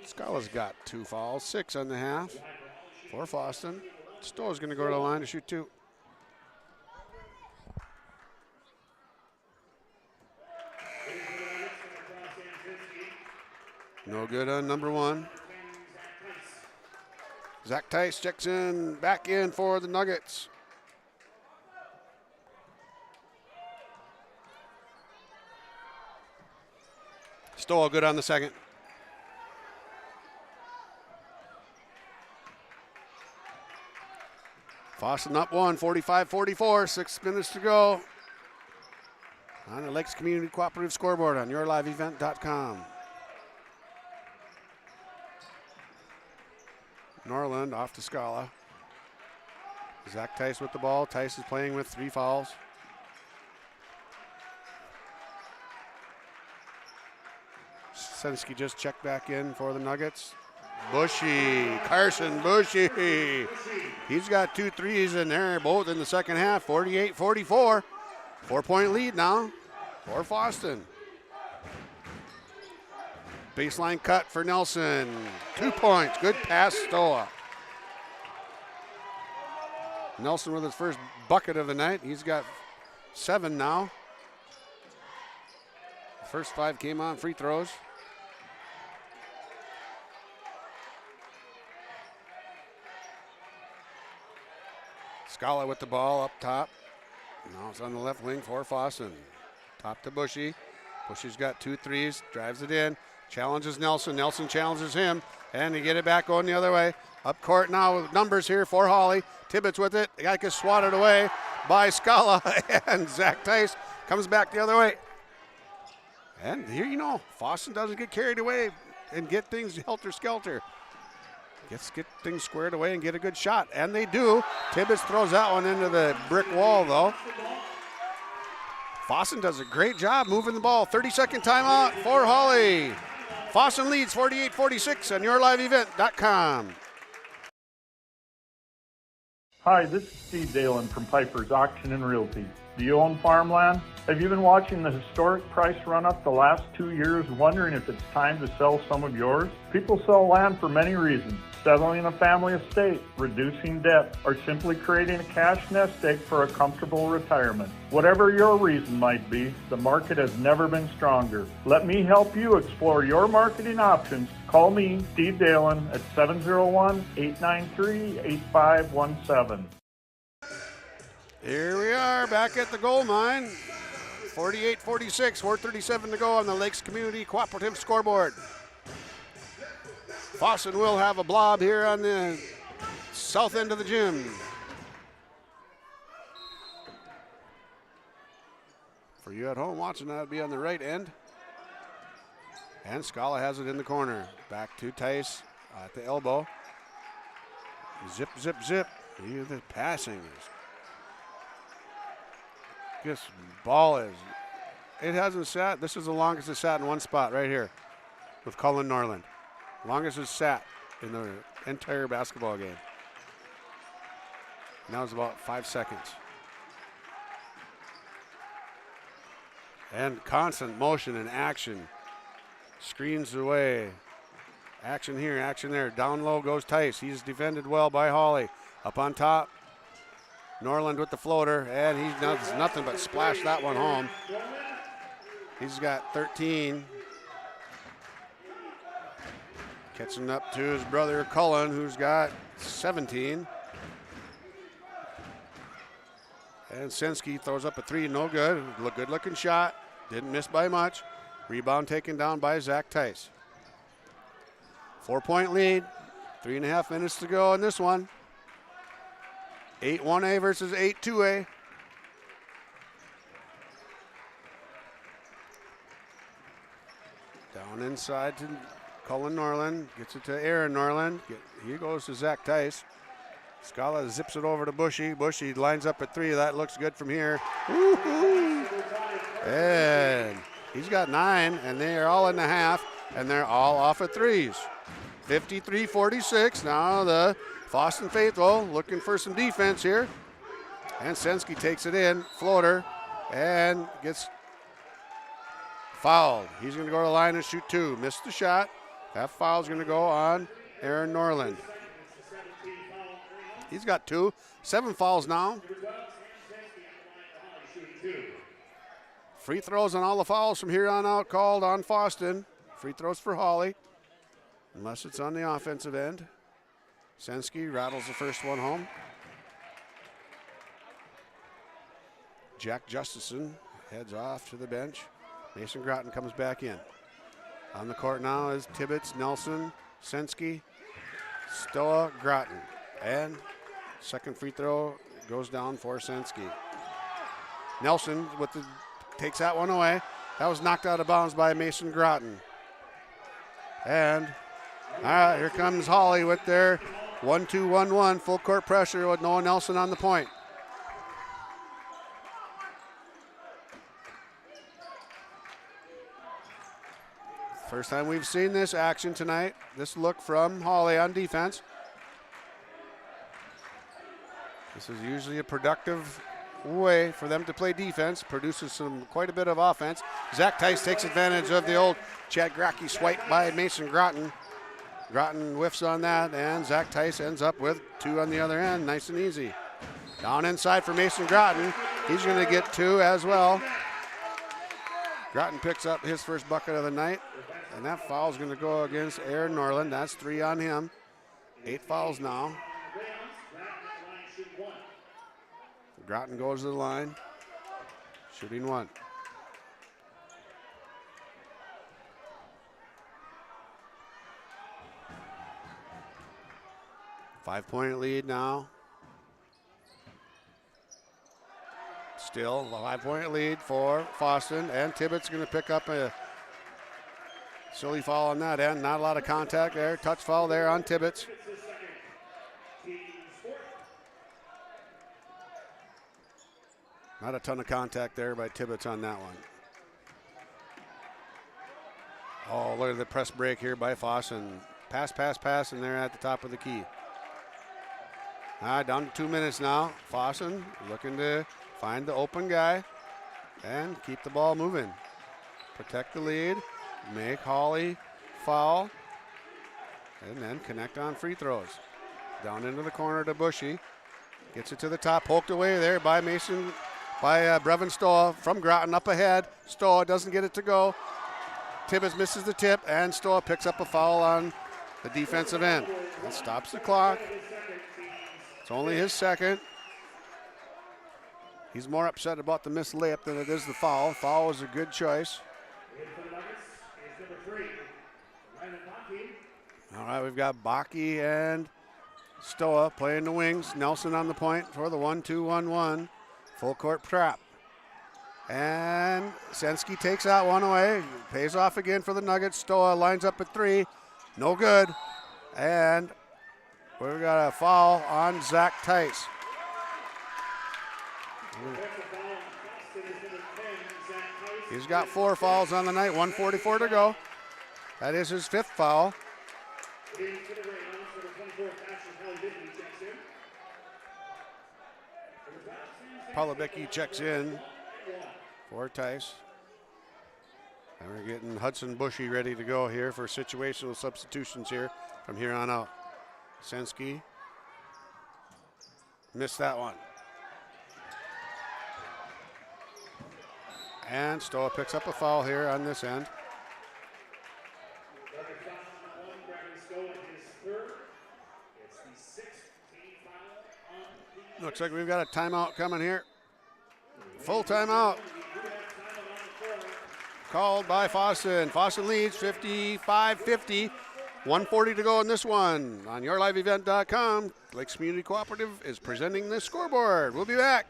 [SPEAKER 1] Scala's got 2 fouls, 6 on the half for Fosston. Stowa's going to go to the line to shoot 2. No good on number 1. Zach Tice checks in, back in for the Nuggets. Stowa good on the second. Fosston up 1, 45-44, 6 minutes to go. On the Lakes Community Cooperative scoreboard on yourliveevent.com. Norland off to Scala. Zach Tice with the ball. Tice is playing with 3 fouls. Sensky just checked back in for the Nuggets. Bushy, Carson Bushy. He's got 2 threes in there, both in the second half, 48-44. 4-point lead now for Fosston. Baseline cut for Nelson. 2 points. Good pass, Stowa. Nelson with his first bucket of the night. He's got 7 now. The first 5 came on free throws. Scala with the ball up top. Now it's on the left wing for Fosston. Top to Bushy. Bushy's got 2 threes. Drives it in. Challenges Nelson. Nelson challenges him. And they get it back going the other way. Up court now with numbers here for Hawley. Tibbetts with it. The guy gets swatted away by Scala. And Zach Tice comes back the other way. And here you know, Fosston doesn't get carried away and get things helter-skelter. Get things squared away and get a good shot. And they do. Tibbetts throws that one into the brick wall, though. Fosston does a great job moving the ball. 30-second timeout for Hawley. Fosston leads 48-46 on yourliveevent.com.
[SPEAKER 10] Hi, this is Steve Dalen from Piper's Auction and Realty. Do you own farmland? Have you been watching the historic price run up the last 2 years, wondering if it's time to sell some of yours? People sell land for many reasons: settling a family estate, reducing debt, or simply creating a cash nest egg for a comfortable retirement. Whatever your reason might be, the market has never been stronger. Let me help you explore your marketing options. Call me, Steve Dalen, at 701-893-8517.
[SPEAKER 1] Here we are back at the goal mine. 48-46, 4:37 to go on the Lakes Community Cooperative scoreboard. Fosston will have a blob here on the south end of the gym. For you at home watching, that would be on the right end. And Scala has it in the corner. Back to Tice at the elbow. Zip, zip, zip. The passing is. This ball is, it hasn't sat. This is the longest it's sat in one spot right here with Cullen Norland. Longest it's sat in the entire basketball game. Now it's about 5 seconds. And constant motion and action. Screens away. Action here, action there. Down low goes Tice. He's defended well by Hawley. Up on top, Norland with the floater, and he does nothing but splash that one home. He's got 13. Catching up to his brother Cullen, who's got 17. And Sensky throws up a three, no good. Good looking shot, didn't miss by much. Rebound taken down by Zach Tice. 4-point lead, 3.5 minutes to go in this one. 8-1A versus 8-2A. Down inside to Cullen Norland. Gets it to Aaron Norland. Here goes to Zach Tice. Scala zips it over to Bushy. Bushy lines up at three. That looks good from here. Woo-hoo. And he's got 9, and they are all in the half, and they're all off at threes. 53-46. Now the Fosston faithful looking for some defense here. And Sensky takes it in, floater, and gets fouled. He's going to go to the line and shoot 2. Missed the shot. That foul's going to go on Aaron Norland. He's got 2. 7 fouls now. Free throws on all the fouls from here on out called on Fosston. Free throws for Hawley, unless it's on the offensive end. Sensky rattles the first one home. Jack Justison heads off to the bench. Mason Groton comes back in. On the court now is Tibbetts, Nelson, Sensky, Stowa, Groton. And second free throw goes down for Sensky. Nelson takes that one away. That was knocked out of bounds by Mason Groton. And here comes Hawley with their 1-2-1-1 full court pressure with Noah Nelson on the point. First time we've seen this action tonight. This look from Hawley on defense. This is usually a productive way for them to play defense. Produces quite a bit of offense. Zach Tice takes advantage of the old Chad Gracke swipe by Mason Groton. Groton whiffs on that, and Zach Tice ends up with 2 on the other end. Nice and easy. Down inside for Mason Groton. He's going to get 2 as well. Groton picks up his first bucket of the night, and that foul is going to go against Aaron Norland. That's 3 on him. 8 fouls now. Groton goes to the line, shooting 1. Five-point lead now. Still a 5-point lead for Fosston, and Tibbetts going to pick up a silly foul on that end. Not a lot of contact there. Touch foul there on Tibbetts. Not a ton of contact there by Tibbetts on that one. Oh, look at the press break here by Fosston. Pass, pass, pass, and they're at the top of the key. Down to 2 minutes now. Fosston looking to find the open guy. and keep the ball moving. Protect the lead, make Hawley foul, and then connect on free throws. Down into the corner to Bushy. Gets it to the top, poked away there by Brevin Stowa from Groton up ahead. Stowa doesn't get it to go. Tibbetts misses the tip, and Stowa picks up a foul on the defensive end. That stops the clock. It's only his second. He's more upset about the missed layup than it is the foul. Foul was a good choice. All right, we've got Baki and Stowa playing the wings. Nelson on the point for the 1-2-1-1. Full court trap. And Sensky takes that one away. Pays off again for the Nuggets. Stowa lines up at 3. No good. And we've got a foul on Zach Tice. He's got 4 fouls on the night, 1:44 to go. That is his 5th foul. Palabecki checks in for Tice. And we're getting Hudson Bushy ready to go here for situational substitutions here from here on out. Sensky missed that one. And Stowa picks up a foul here on this end. Looks like we've got a timeout coming here. Full timeout. Called by Fosston. Fosston leads 55-50. 1:40 to go in this one. On yourliveevent.com, Lakes Community Cooperative is presenting the scoreboard. We'll be back.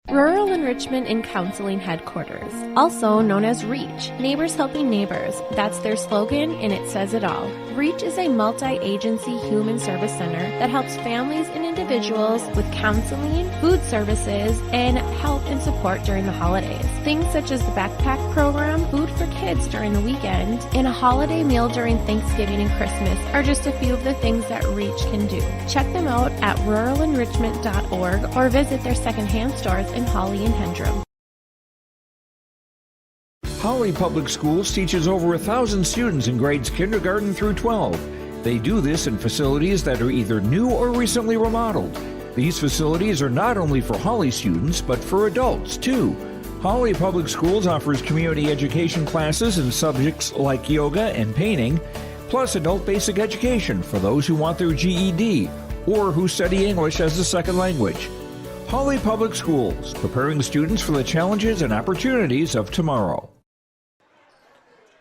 [SPEAKER 12] Rural Enrichment and Counseling Headquarters, also known as REACH, Neighbors Helping Neighbors. That's their slogan, and it says it all. REACH is a multi-agency human service center that helps families and individuals with counseling, food services, and help and support during the holidays. Things such as the backpack program, food for kids during the weekend, and a holiday meal during Thanksgiving and Christmas are just a few of the things that REACH can do. Check them out at ruralenrichment.org or visit their secondhand stores in Hawley and Hendrum.
[SPEAKER 7] Hawley Public Schools teaches over 1,000 students in grades kindergarten through 12. They do this in facilities that are either new or recently remodeled. These facilities are not only for Hawley students, but for adults too. Hawley Public Schools offers community education classes in subjects like yoga and painting, plus adult basic education for those who want their GED or who study English as a second language. Hawley Public Schools, preparing students for the challenges and opportunities of tomorrow.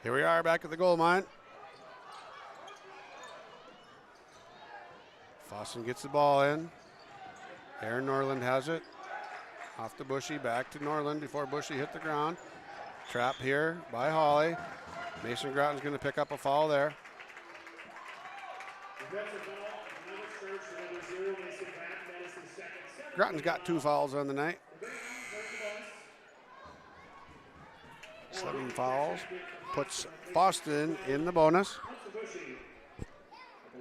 [SPEAKER 1] Here we are back at the goal mine. Fosston gets the ball in. Aaron Norland has it. Off to Bushy, back to Norland before Bushy hit the ground. Trap here by Hawley. Mason Groton's going to pick up a foul there. Groton's got 2 fouls on the night. 7 fouls. Puts Fosston in the bonus.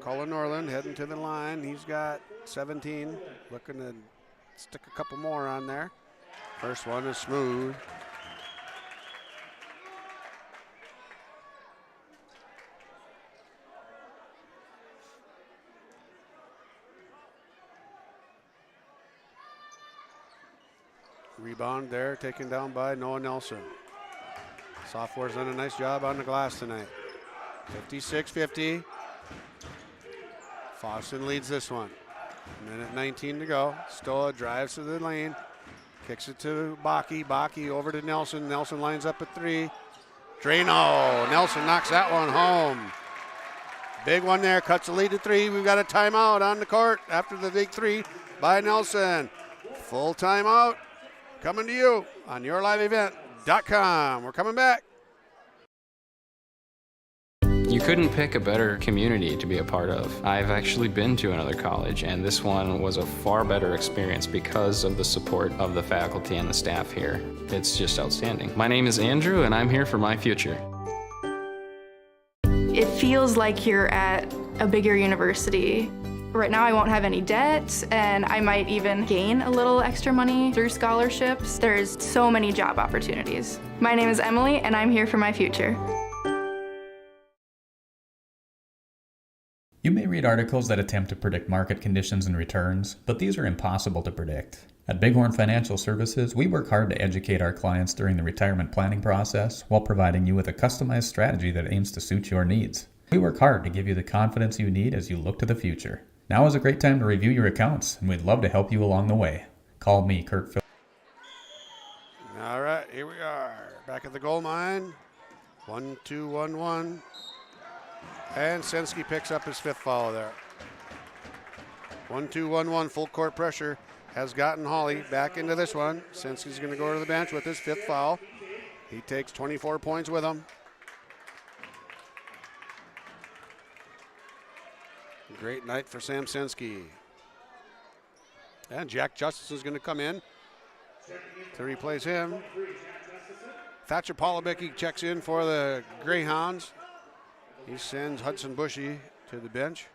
[SPEAKER 1] Cullen Norland heading to the line. He's got 17. Looking to stick a couple more on there. First one is smooth. Rebound there, taken down by Noah Nelson. Sophomore's done a nice job on the glass tonight. 56-50. Fosston leads this one. Minute 19 to go. Stowa drives to the lane. Kicks it to Baki. Baki over to Nelson. Nelson lines up at 3. Drano. Nelson knocks that one home. Big one there. Cuts the lead to 3. We've got a timeout on the court after the big 3 by Nelson. Full timeout. Coming to you on yourliveevent.com. We're coming back.
[SPEAKER 13] You couldn't pick a better community to be a part of. I've actually been to another college, and this one was a far better experience because of the support of the faculty and the staff here. It's just outstanding. My name is Andrew, and I'm here for my future.
[SPEAKER 14] It feels like you're at a bigger university. Right now I won't have any debt, and I might even gain a little extra money through scholarships. There's so many job opportunities. My name is Emily, and I'm here for my future.
[SPEAKER 15] You may read articles that attempt to predict market conditions and returns, but these are impossible to predict. At Bighorn Financial Services, we work hard to educate our clients during the retirement planning process while providing you with a customized strategy that aims to suit your needs. We work hard to give you the confidence you need as you look to the future. Now is a great time to review your accounts, and we'd love to help you along the way. Call me, Kurt Phil.
[SPEAKER 1] All right, here we are. Back at the goal mine. 1-2-1-1. And Sensky picks up his 5th foul there. 1-2-1-1, full court pressure has gotten Hawley back into this one. Sensky's going to go to the bench with his 5th foul. He takes 24 points with him. Great night for Sam Sensky. And Jack Justice is going to come in to replace him. Thatcher Polibicki checks in for the Greyhounds. He sends Hudson Bushy to the bench.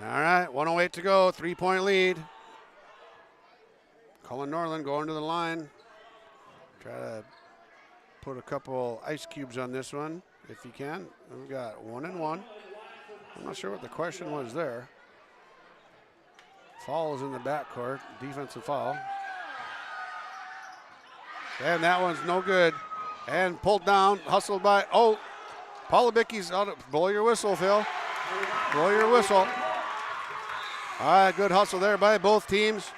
[SPEAKER 1] All right, 1:08 to go, 3-point lead. Cullen Norland going to the line. Try to put a couple ice cubes on this one if you can. We've got 1-1. I'm not sure what the question was there. Foul is in the backcourt, defensive foul. And that one's no good. And pulled down, hustled by, Polibicki's out. Blow your whistle, Phil. Blow your whistle. All right, good hustle there by both teams.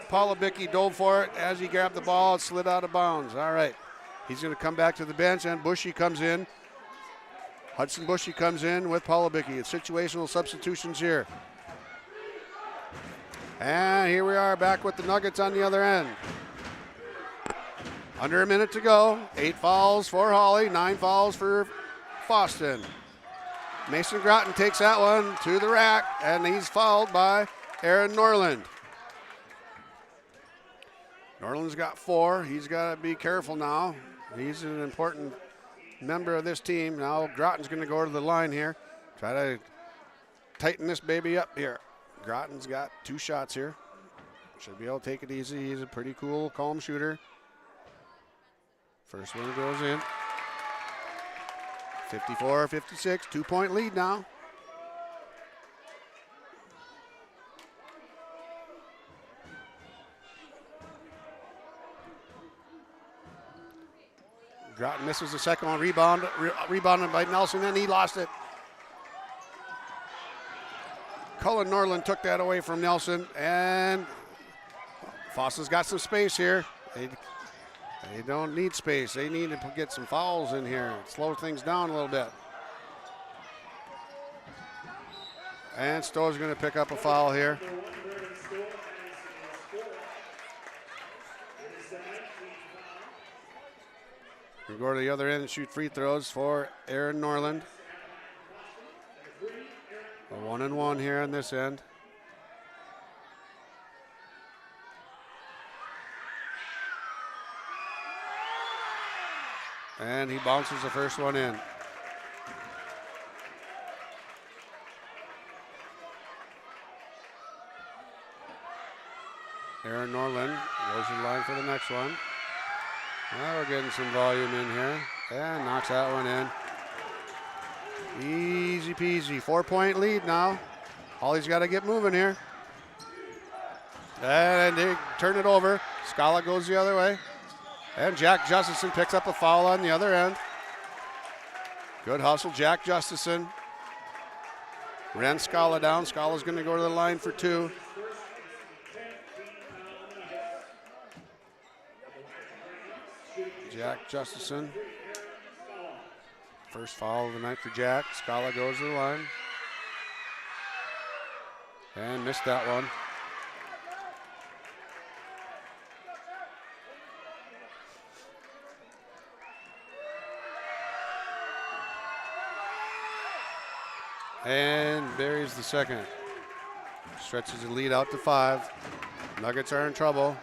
[SPEAKER 1] Polibicki dove for it as he grabbed the ball. It slid out of bounds. All right. He's going to come back to the bench, and Bushy comes in. Hudson Bushy comes in with Polibicki. It's situational substitutions here. And here we are back with the Nuggets on the other end. Under a minute to go. 8 fouls for Hawley, 9 fouls for Fosston. Mason Groton takes that one to the rack, and he's fouled by Aaron Norland. Norland's got 4. He's got to be careful now. He's an important member of this team. Now Groton's going to go to the line here. Try to tighten this baby up here. Groton's got 2 shots here. Should be able to take it easy. He's a pretty cool, calm shooter. First one goes in. 54-56, 2-point lead now. Groton misses the second one, rebounded by Nelson, and he lost it. Cullen Norland took that away from Nelson, and Fosston's got some space here. They don't need space. They need to get some fouls in here, slow things down a little bit. And Stowe's going to pick up a foul here. We go to the other end and shoot free throws for Aaron Norland. A 1-1 here on this end. And he bounces the first one in. Aaron Norland goes to the line for the next one. Now we're getting some volume in here. And knocks that one in. Easy peasy. 4-point lead now. Hawley's got to get moving here. And they turn it over. Scala goes the other way. And Jack Justison picks up a foul on the other end. Good hustle, Jack Justison. Ran Scala down. Scala's going to go to the line for 2. Jack Justison. First foul of the night for Jack. Scala goes to the line. And missed that one. And buries the second. Stretches the lead out to 5. Nuggets are in trouble.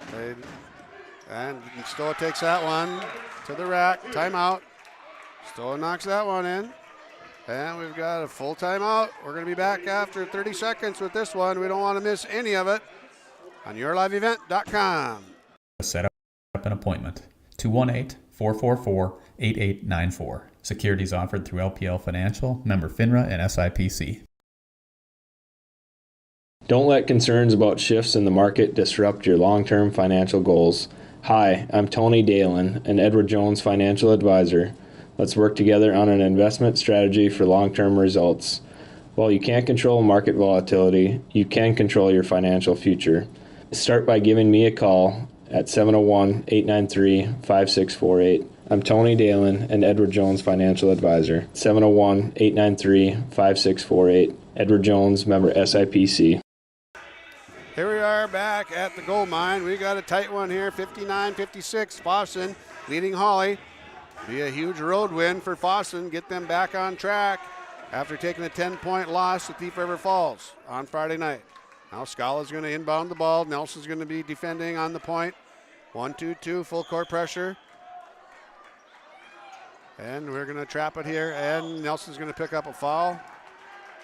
[SPEAKER 1] And Stowa takes that one to the rack. Timeout. Stowa knocks that one in. And we've got a full timeout. We're going to be back after 30 seconds with this one. We don't want to miss any of it on yourliveevent.com.
[SPEAKER 15] Set up an appointment. 218-444-8894. Securities offered through LPL Financial, member FINRA and SIPC.
[SPEAKER 16] Don't let concerns about shifts in the market disrupt your long-term financial goals. Hi, I'm Tony Dalen, an Edward Jones financial advisor. Let's work together on an investment strategy for long-term results. While you can't control market volatility, you can control your financial future. Start by giving me a call at 701-893-5648. I'm Tony Dalen, an Edward Jones financial advisor. 701-893-5648. Edward Jones, member SIPC.
[SPEAKER 1] Here we are back at the gold mine. We got a tight one here, 59-56. Fosston leading Hawley. Be a huge road win for Fosston. Get them back on track after taking a 10-point loss to Thief River Falls on Friday night. Now Scala's going to inbound the ball. Nelson's going to be defending on the point. 1-2-2, full court pressure. And we're going to trap it here. And Nelson's going to pick up a foul.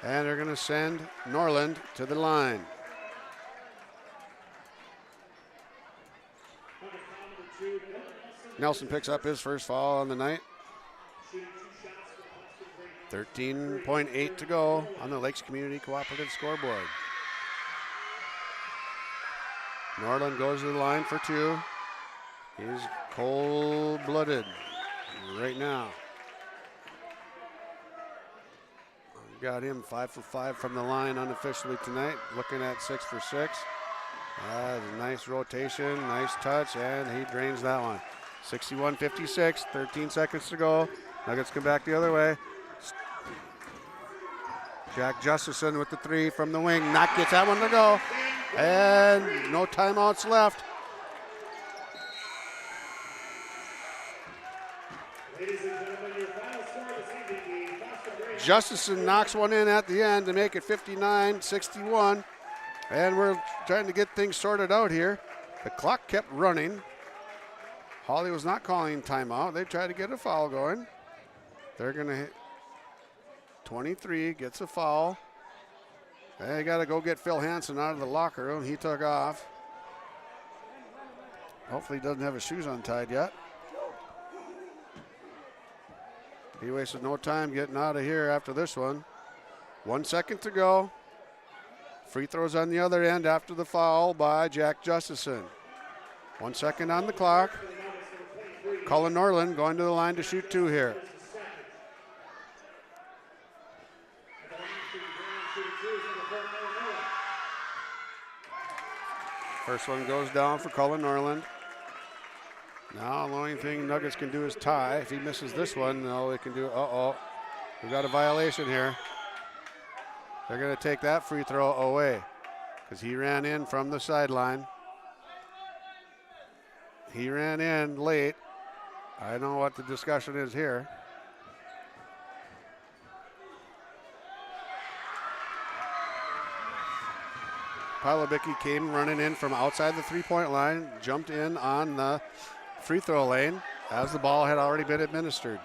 [SPEAKER 1] And they're going to send Norland to the line. Nelson picks up his first foul on the night. 13.8 to go on the Lakes Community Cooperative scoreboard. Norland goes to the line for two. He's cold-blooded right now. We've got him 5 for 5 from the line unofficially tonight, looking at 6 for 6. Nice rotation, nice touch, and he drains that one. 61-56, 13 seconds to go. Nuggets come back the other way. Jack Justison with the three from the wing. Not gets that one to go. And no timeouts left. Justison knocks one in at the end to make it 59-61. And we're trying to get things sorted out here. The clock kept running. Hawley was not calling timeout. They tried to get a foul going. They're going to hit 23, gets a foul. They got to go get Phil Hansen out of the locker room. He took off. Hopefully he doesn't have his shoes untied yet. He wasted no time getting out of here after this one. 1 second to go. Free throws on the other end after the foul by Jack Justison. 1 second on the clock. Cullen Norland going to the line to shoot two here. First one goes down for Cullen Norland. Now the only thing Nuggets can do is tie. If he misses this one, no, they can do, we've got a violation here. They're going to take that free throw away because he ran in from the sideline. He ran in late. I know what the discussion is here. Palabicki came running in from outside the three-point line, jumped in on the free throw lane as the ball had already been administered.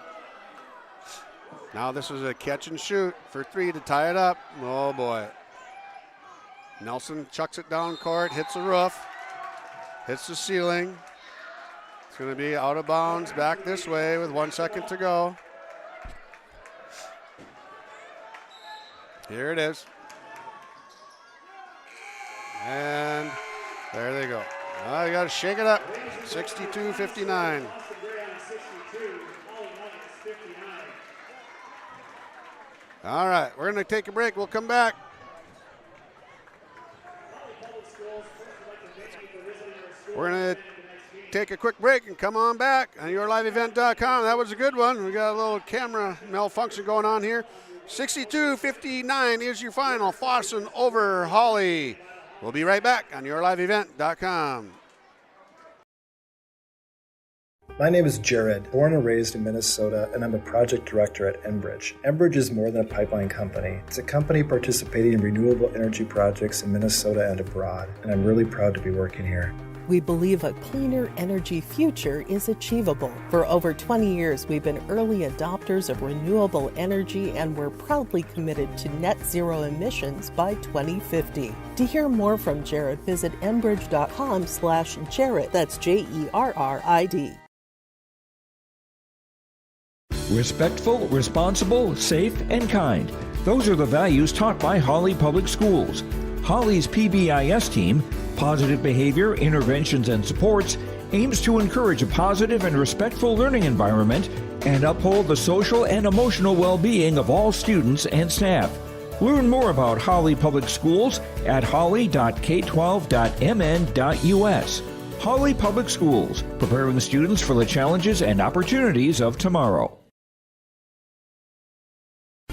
[SPEAKER 1] Now this is a catch and shoot for three to tie it up. Oh boy. Nelson chucks it down court, hits the roof, hits the ceiling. It's going to be out of bounds back this way with 1 second to go. Here it is. And there they go. Oh, you got to shake it up. 62-59. All right, we're going to take a break. We'll come back. We're going to take a quick break and come on back on yourliveevent.com. That was a good one. We got a little camera malfunction going on here. 62-59 is your final. Fosston over Hawley. We'll be right back on yourliveevent.com.
[SPEAKER 17] My name is Jared, born and raised in Minnesota, and I'm a project director at Enbridge. Enbridge is more than a pipeline company. It's a company participating in renewable energy projects in Minnesota and abroad, and I'm really proud to be working here.
[SPEAKER 18] We believe a cleaner energy future is achievable. For over 20 years, we've been early adopters of renewable energy, and we're proudly committed to net zero emissions by 2050. To hear more from Jared, visit enbridge.com/Jared. That's JERRID.
[SPEAKER 7] Respectful, responsible, safe, and kind. Those are the values taught by Hawley Public Schools. Hawley's PBIS team, Positive Behavior, Interventions, and Supports, aims to encourage a positive and respectful learning environment and uphold the social and emotional well-being of all students and staff. Learn more about Hawley Public Schools at hawley.k12.mn.us. Hawley Public Schools, preparing students for the challenges and opportunities of tomorrow.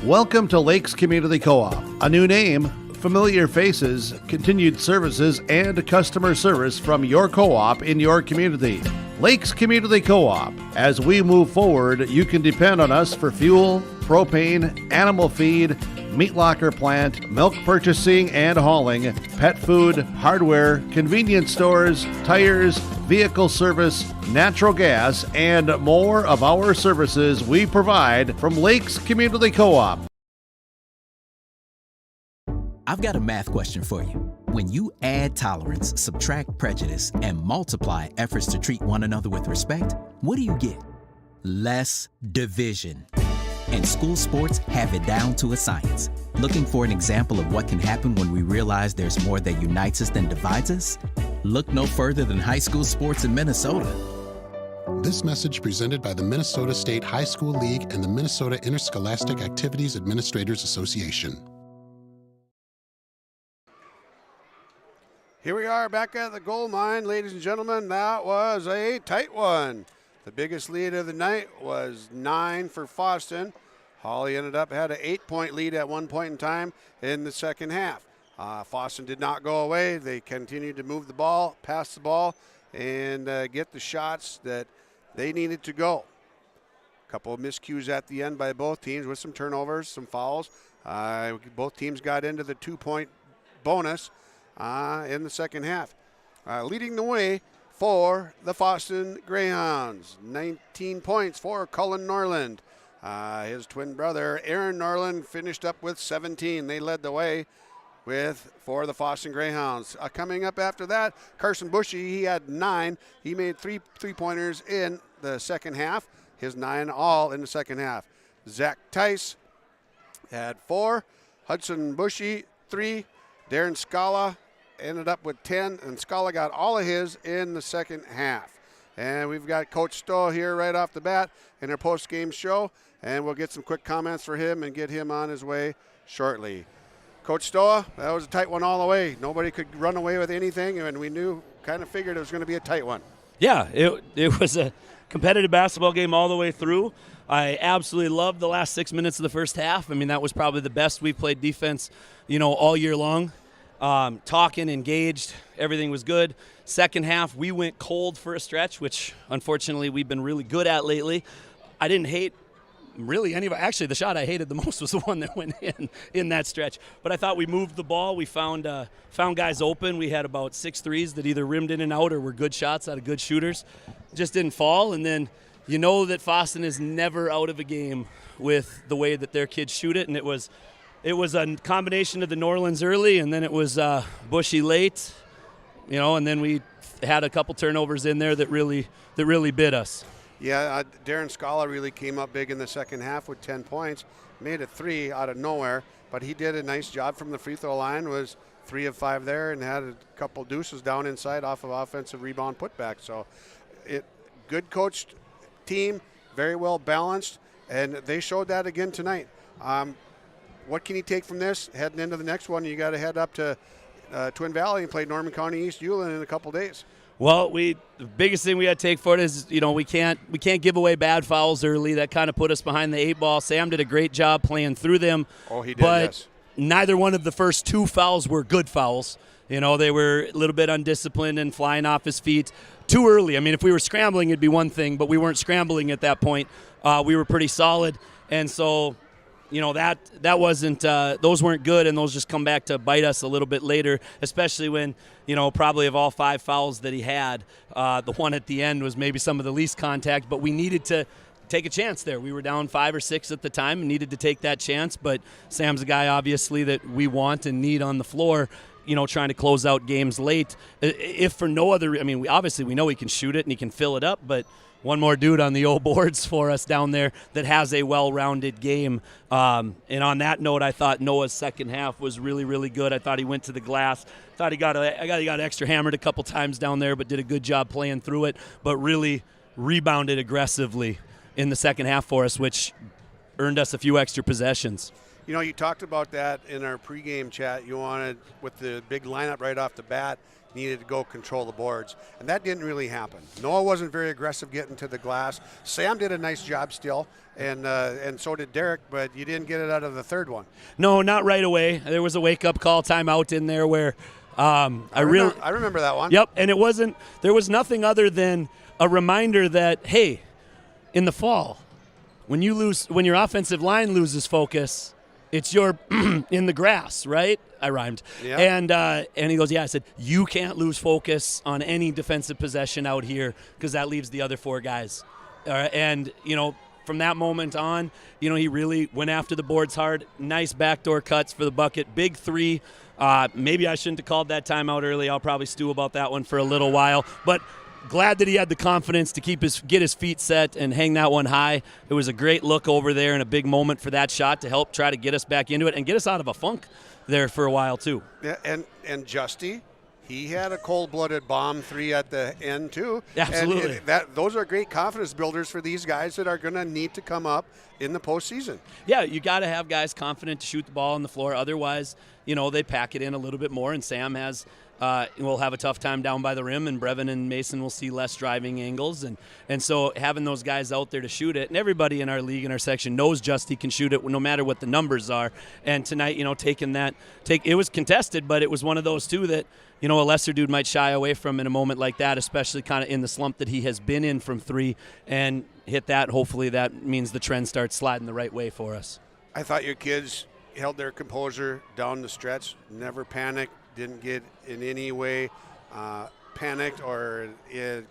[SPEAKER 6] Welcome to Lakes Community Co-op. A new name, familiar faces, continued services, and customer service from your co-op in your community. Lakes Community Co-op. As we move forward, you can depend on us for fuel, propane, animal feed, meat locker plant, milk purchasing and hauling, pet food, hardware, convenience stores, tires, vehicle service, natural gas, and more of our services we provide from Lakes Community Co-op.
[SPEAKER 19] I've got a math question for you. When you add tolerance, subtract prejudice, and multiply efforts to treat one another with respect, what do you get? Less division. And school sports have it down to a science. Looking for an example of what can happen when we realize there's more that unites us than divides us? Look no further than high school sports in Minnesota.
[SPEAKER 20] This message presented by the Minnesota State High School League and the Minnesota Interscholastic Activities Administrators Association.
[SPEAKER 1] Here we are back at the goal mine, ladies and gentlemen. That was a tight one. The biggest lead of the night was 9 for Fosston. Hawley had an 8-point lead at one point in time in the second half. Fosston did not go away. They continued to move the ball, pass the ball, and get the shots that they needed to go. A couple of miscues at the end by both teams with some turnovers, some fouls. Both teams got into the 2-point bonus in the second half. Leading the way for the Fosston Greyhounds, 19 points for Cullen Norland. His twin brother, Aaron Norland, finished up with 17. They led the way for the Fosston Greyhounds. Coming up after that, Carson Bushy, he had 9. He made 3 three-pointers in the second half. His 9 all in the second half. Zach Tice had 4. Hudson Bushy, 3. Darren Scala ended up with 10, and Scala got all of his in the second half. And we've got Coach Stowe here right off the bat in our post-game show, and we'll get some quick comments for him and get him on his way shortly. Coach Stowe, that was a tight one all the way. Nobody could run away with anything, and we kind of figured it was going to be a tight one.
[SPEAKER 8] Yeah, it was a competitive basketball game all the way through. I absolutely loved the last 6 minutes of the first half. I mean, that was probably the best we've played defense, all year long. Talking, engaged, everything was good. Second half, we went cold for a stretch, which unfortunately we've been really good at lately. I didn't hate really any of it. Actually, the shot I hated the most was the one that went in that stretch. But I thought we moved the ball. We found guys open. We had about 6 threes that either rimmed in and out or were good shots out of good shooters. Just didn't fall. And then that Fosston is never out of a game with the way that their kids shoot it. And it was a combination of the Norlands early, and then it was Bushy late, and then we had a couple turnovers in there that really bit us.
[SPEAKER 1] Yeah, Darren Scala really came up big in the second half with 10 points, made a 3 out of nowhere, but he did a nice job from the free throw line, was 3 of 5 there, and had a couple deuces down inside off of offensive rebound putback. So good coached team, very well balanced, and they showed that again tonight. What can you take from this? Heading into the next one, you got to head up to Twin Valley and play Norman County East Ulen in a couple days.
[SPEAKER 8] Well, the biggest thing we got to take for it is, we can't give away bad fouls early. That kind of put us behind the 8 ball. Sam did a great job playing through them.
[SPEAKER 1] Oh, he did,
[SPEAKER 8] but
[SPEAKER 1] yes.
[SPEAKER 8] Neither one of the first 2 fouls were good fouls. They were a little bit undisciplined and flying off his feet too early. I mean, if we were scrambling, it'd be one thing, but we weren't scrambling at that point. We were pretty solid, and so that wasn't those weren't good, and those just come back to bite us a little bit later, especially when, probably of all 5 fouls that he had, the one at the end was maybe some of the least contact, but we needed to take a chance there. We were down 5 or 6 at the time and needed to take that chance, but Sam's a guy obviously that we want and need on the floor, trying to close out games late. If for no other, we know he can shoot it and he can fill it up, but one more dude on the old boards for us down there that has a well-rounded game. And on that note, I thought Noah's second half was really, really good. I thought he went to the glass. Thought he got extra hammered a couple times down there, but did a good job playing through it, but really rebounded aggressively in the second half for us, which earned us a few extra possessions.
[SPEAKER 1] You talked about that in our pregame chat. You wanted, with the big lineup right off the bat, needed to go control the boards, and that didn't really happen. Noah wasn't very aggressive getting to the glass. Sam did a nice job still, and so did Derek, but you didn't get it out of the third one.
[SPEAKER 8] No, not right away. There was a wake-up call timeout in there where I
[SPEAKER 1] remember that one.
[SPEAKER 8] Yep, and there was nothing other than a reminder that, hey, in the fall, when your offensive line loses focus, it's your in the grass, right? I rhymed.
[SPEAKER 1] Yeah.
[SPEAKER 8] And he goes, yeah. I said, you can't lose focus on any defensive possession out here because that leaves the other 4 guys. And from that moment on, he really went after the boards hard. Nice backdoor cuts for the bucket. Big 3. Maybe I shouldn't have called that timeout early. I'll probably stew about that one for a little while. But glad that he had the confidence to get his feet set and hang that one high. It was a great look over there and a big moment for that shot to help try to get us back into it and get us out of a funk there for a while too.
[SPEAKER 1] Yeah, and Justy, he had a cold-blooded bomb 3 at the end too.
[SPEAKER 8] Absolutely.
[SPEAKER 1] And those are great confidence builders for these guys that are going to need to come up in the postseason.
[SPEAKER 8] Yeah, you got to have guys confident to shoot the ball on the floor. Otherwise, they pack it in a little bit more, and Sam will have a tough time down by the rim, and Brevin and Mason will see less driving angles. And so having those guys out there to shoot it, and everybody in our league, in our section, knows Justy can shoot it no matter what the numbers are. And tonight, it was contested, but it was one of those two that, a lesser dude might shy away from in a moment like that, especially kind of in the slump that he has been in from 3, and hit that. Hopefully that means the trend starts sliding the right way for us.
[SPEAKER 1] I thought your kids held their composure down the stretch, never panicked, didn't get in any way panicked or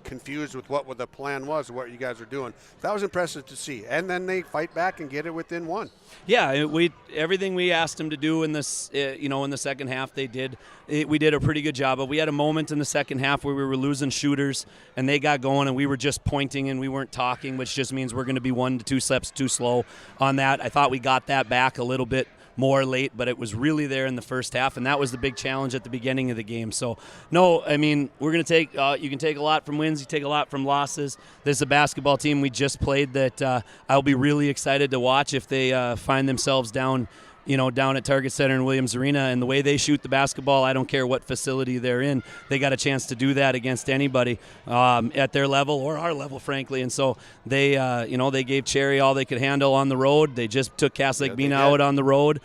[SPEAKER 1] confused with what the plan was, what you guys are doing. That was impressive to see. And then they fight back and get it within 1.
[SPEAKER 8] Yeah, everything we asked them to do in this, in the second half, they did. We did a pretty good job. But we had a moment in the second half where we were losing shooters, and they got going, and we were just pointing and we weren't talking, which just means we're going to be 1 to 2 steps too slow on that. I thought we got that back a little bit more late, but it was really there in the first half, and that was the big challenge at the beginning of the game. So, no, we're going to take you can take a lot from wins, you take a lot from losses. This is a basketball team we just played that I'll be really excited to watch if they find themselves down at Target Center and Williams Arena, and the way they shoot the basketball, I don't care what facility they're in. They got a chance to do that against anybody at their level or our level, frankly. And so they gave Cherry all they could handle on the road. They just took Cass Lake Bena out on the road.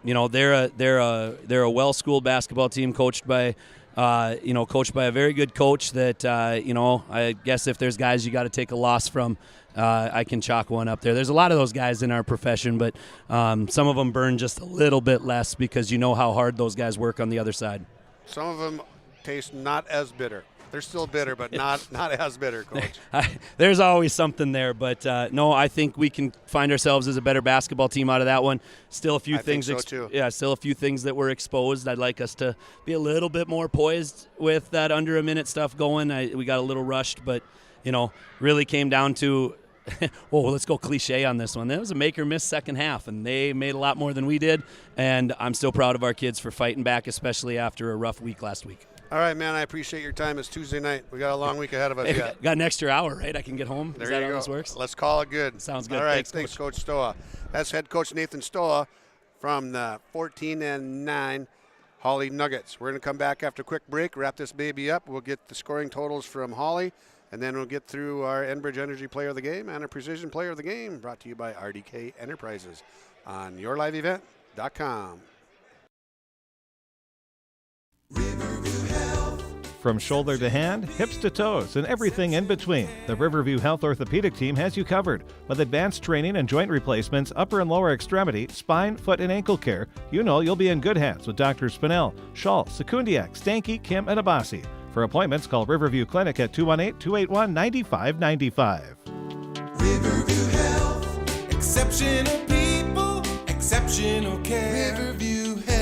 [SPEAKER 8] They're a well-schooled basketball team coached by a very good coach that, I guess if there's guys you got to take a loss from, I can chalk one up there. There's a lot of those guys in our profession, but some of them burn just a little bit less because you know how hard those guys work on the other side.
[SPEAKER 1] Some of them taste not as bitter. They're still bitter, but not as bitter, Coach.
[SPEAKER 8] There's always something there, but no, I think we can find ourselves as a better basketball team out of that one. Still a few things.
[SPEAKER 1] Think so too.
[SPEAKER 8] Yeah, still a few things that were exposed. I'd like us to be a little bit more poised with that under a minute stuff going. We got a little rushed, but really came down to. Let's go cliche on this one. That was a make or miss second half, and they made a lot more than we did, and I'm still proud of our kids for fighting back, especially after a rough week last week.
[SPEAKER 1] All right, man, I appreciate your time. It's Tuesday night. We got a long week ahead of us yet.
[SPEAKER 8] Got an extra hour, right? I can get home.
[SPEAKER 1] There
[SPEAKER 8] Is that
[SPEAKER 1] you
[SPEAKER 8] how
[SPEAKER 1] go.
[SPEAKER 8] this works?
[SPEAKER 1] Let's call it good.
[SPEAKER 8] Sounds good.
[SPEAKER 1] All right,
[SPEAKER 8] Thanks
[SPEAKER 1] Coach Stowa. That's head coach Nathan Stowa from the 14-9 Hawley Nuggets. We're going to come back after a quick break, wrap this baby up. We'll get the scoring totals from Hawley, and then we'll get through our Enbridge Energy Player of the Game and a Precision Player of the Game, brought to you by RDK Enterprises on yourliveevent.com.
[SPEAKER 2] Riverview Health From shoulder to hand, hips to toes, and everything in between, the Riverview Health Orthopedic team has you covered. With advanced training and joint replacements, upper and lower extremity, spine, foot, and ankle care, you know you'll be in good hands with Drs. Spinell, Schall, Sekundiak, Stanky, Kim, and Abasi. For appointments, call Riverview Clinic at 218-281-9595.
[SPEAKER 21] Riverview Health, exceptional people, exceptional care. Riverview Health.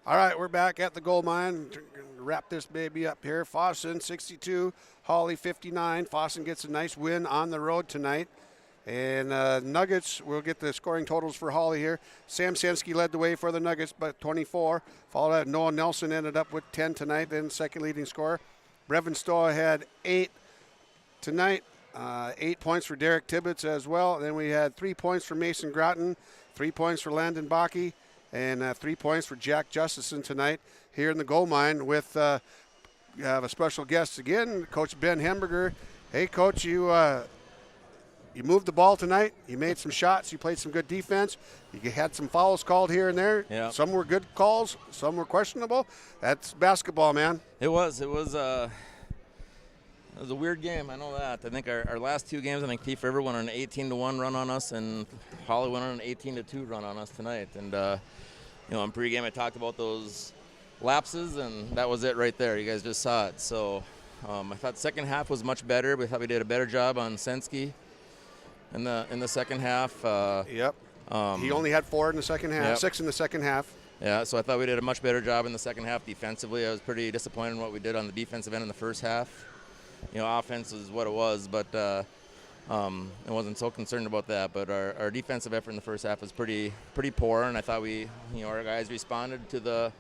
[SPEAKER 1] All right, we're back at the gold mine. Wrap this baby up here. Fosston 62, Hawley 59. Fosston gets a nice win on the road tonight. And Nuggets, we'll get the scoring totals for Hawley here. Sam Sensky led the way for the Nuggets, but 24. Followed out, Noah Nelson ended up with 10 tonight, then second leading scorer. Brevin Stowa had 8 tonight. 8 points for Derek Tibbetts as well. Then we had 3 points for Mason Groton, 3 points for Landon Bakke, and 3 points for Jack Justison tonight here in the gold mine with we have a special guest again, Coach Ben Hamburger. Hey, Coach, you moved the ball tonight. You made some shots. You played some good defense. You had some fouls called here and there.
[SPEAKER 22] Yeah.
[SPEAKER 1] Some were good calls. Some were questionable. That's basketball, man.
[SPEAKER 22] It was a weird game. I know that. I think our last 2 games, I think Thief River went on an 18-1 run on us, and Hawley went on an 18-2 run on us tonight. And in pregame, I talked about those lapses, and that was it right there. You guys just saw it. So I thought the second half was much better. We thought we did a better job on Sensky in the second half.
[SPEAKER 1] Yep. He only had 4 in the second half,
[SPEAKER 22] yep.
[SPEAKER 1] 6 in the second half.
[SPEAKER 22] Yeah, so I thought we did a much better job in the second half defensively. I was pretty disappointed in what we did on the defensive end in the first half. Offense was what it was, but I wasn't so concerned about that. But our defensive effort in the first half was pretty poor, and I thought our guys responded to the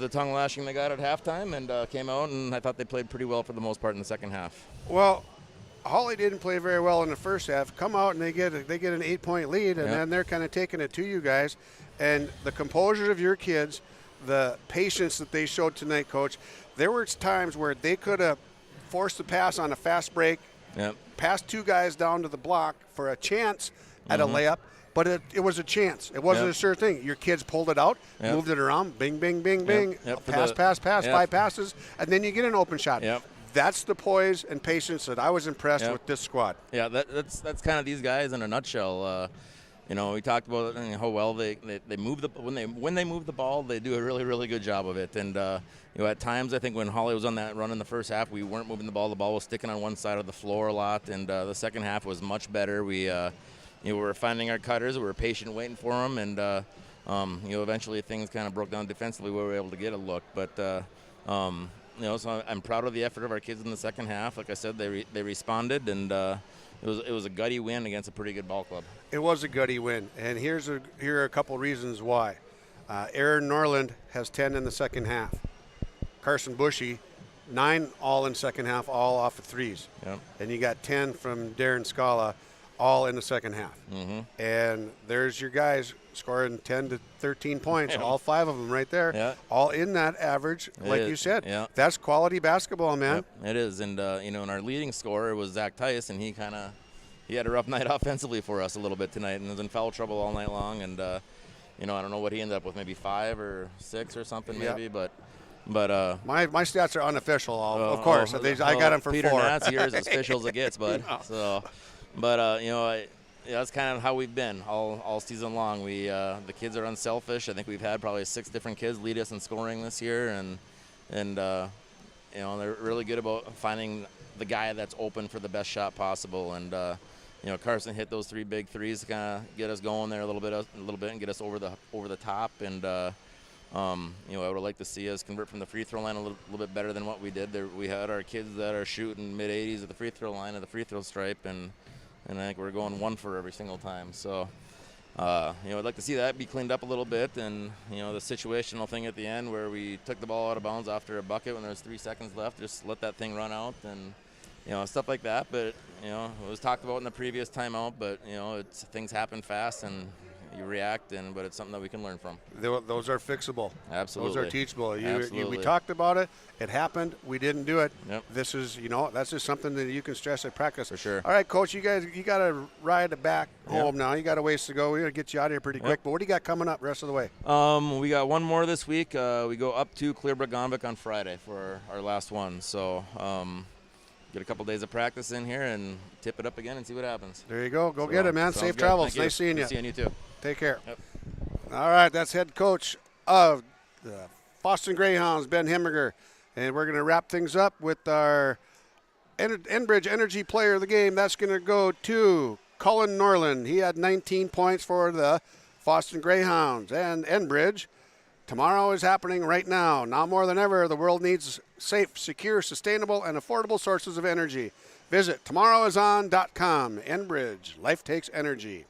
[SPEAKER 22] tongue lashing they got at halftime and came out, and I thought they played pretty well for the most part in the second half.
[SPEAKER 1] Well, Hawley didn't play very well in the first half. Come out and they get an 8-point lead, and then they're kind of taking it to you guys. And the composure of your kids, the patience that they showed tonight, Coach, there were times where they could have forced the pass on a fast break, passed 2 guys down to the block for a chance at a layup, but it was a chance. It wasn't a sure thing. Your kids pulled it out, moved it around, bing, bing, bing, bing, pass, 5 passes, and then you get an open shot. That's the poise and patience that I was impressed with this squad.
[SPEAKER 22] Yeah, that's kind of these guys in a nutshell. We talked about how well they move when they move the ball, they do a really, really good job of it. And at times, I think when Hawley was on that run in the first half, we weren't moving the ball. The ball was sticking on one side of the floor a lot. And the second half was much better. We were finding our cutters. We were patient, waiting for them. And eventually things kind of broke down defensively. We were able to get a look, but. So I'm proud of the effort of our kids in the second half. Like I said, they responded, and it was a gutty win against a pretty good ball club.
[SPEAKER 1] It was a gutty win, and here are a couple reasons why. Aaron Norland has 10 in the second half. Carson Bushy, 9 all in second half, all off of threes.
[SPEAKER 22] Yep.
[SPEAKER 1] And you got 10 from Darren Scala, all in the second half.
[SPEAKER 22] Mm-hmm.
[SPEAKER 1] And there's your guys scoring 10 to 13 points, all 5 of them right there, all in that average, like you said.
[SPEAKER 22] Yeah.
[SPEAKER 1] That's quality basketball, man.
[SPEAKER 22] Yep, it is. And, and our leading scorer was Zach Tice, and he had a rough night offensively for us a little bit tonight and was in foul trouble all night long. And, I don't know what he ended up with, maybe 5 or 6 or something maybe, but
[SPEAKER 1] my stats are unofficial, of course. I got him for
[SPEAKER 22] Peter
[SPEAKER 1] 4.
[SPEAKER 22] Nat's yours as official as it gets, bud. So, but that's kind of how we've been all season long. We the kids are unselfish. I think we've had probably 6 different kids lead us in scoring this year, and they're really good about finding the guy that's open for the best shot possible. And Carson hit those 3 big threes to kind of get us going there a little bit, and get us over the top. And I would like to see us convert from the free throw line a little bit better than what we did. We had our kids that are shooting mid-80s at the free throw line, at the free throw stripe, and I think we're going 1 for every single time. So, I'd like to see that be cleaned up a little bit, and the situational thing at the end where we took the ball out of bounds after a bucket when there was 3 seconds left, just let that thing run out, and stuff like that. But it was talked about in the previous timeout, but things happen fast, and you react, but it's something that we can learn from.
[SPEAKER 1] Those are fixable.
[SPEAKER 22] Absolutely.
[SPEAKER 1] Those are teachable.
[SPEAKER 22] Absolutely.
[SPEAKER 1] We talked about it. It happened. We didn't do it.
[SPEAKER 22] Yep.
[SPEAKER 1] This is, that's just something that you can stress at practice.
[SPEAKER 22] For sure.
[SPEAKER 1] All right, Coach, you got to ride back home now. You got a ways to go. We're going to get you out of here pretty quick. But what do you got coming up rest of the way?
[SPEAKER 22] We got one more this week. We go up to Clearbrook-Gonvick on Friday for our last one. So get a couple days of practice in here and tip it up again and see what happens.
[SPEAKER 1] There you go. Go get it, man. Safe travels. Nice seeing you.
[SPEAKER 22] Nice seeing you too.
[SPEAKER 1] Take care.
[SPEAKER 22] Yep.
[SPEAKER 1] All right, that's head coach of the Fosston Greyhounds, Ben Hamburger. And we're going to wrap things up with our Enbridge Energy Player of the Game. That's going to go to Cullen Norland. He had 19 points for the Fosston Greyhounds. And Enbridge, tomorrow is happening right now. Now more than ever, the world needs safe, secure, sustainable, and affordable sources of energy. Visit tomorrowison.com. Enbridge, life takes energy.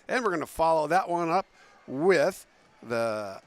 [SPEAKER 1] And we're going to follow that one up with our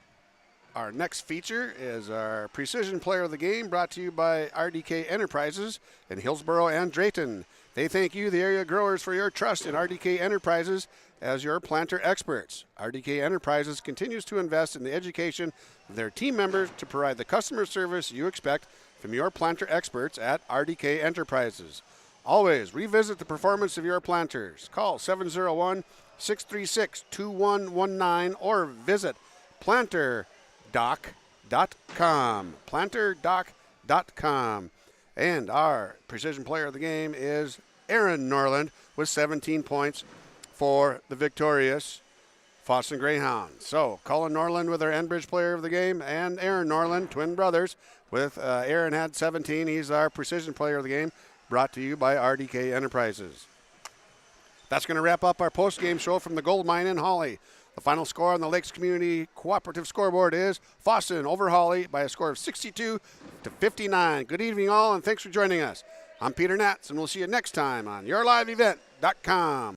[SPEAKER 1] next feature is our Precision Player of the Game, brought to you by RDK Enterprises in Hillsboro and Drayton. They thank you, the area growers, for your trust in RDK Enterprises as your planter experts. RDK Enterprises continues to invest in the education of their team members to provide the customer service you expect from your planter experts at RDK Enterprises. Always revisit the performance of your planters. Call 701-636-2119 or visit planterdoc.com. Planterdoc.com. And our Precision Player of the Game is Aaron Norland with 17 points for the victorious Fosston Greyhounds. So, Cullen Norland with our Enbridge Player of the Game, and Aaron Norland, twin brothers, with Aaron had 17. He's our Precision Player of the Game, brought to you by RDK Enterprises. That's going to wrap up our post-game show from the Gold Mine in Hawley. The final score on the Lakes Community Cooperative scoreboard is Fosston over Hawley by a score of 62-59. Good evening, all, and thanks for joining us. I'm Peter Natz, and we'll see you next time on YourLiveEvent.com.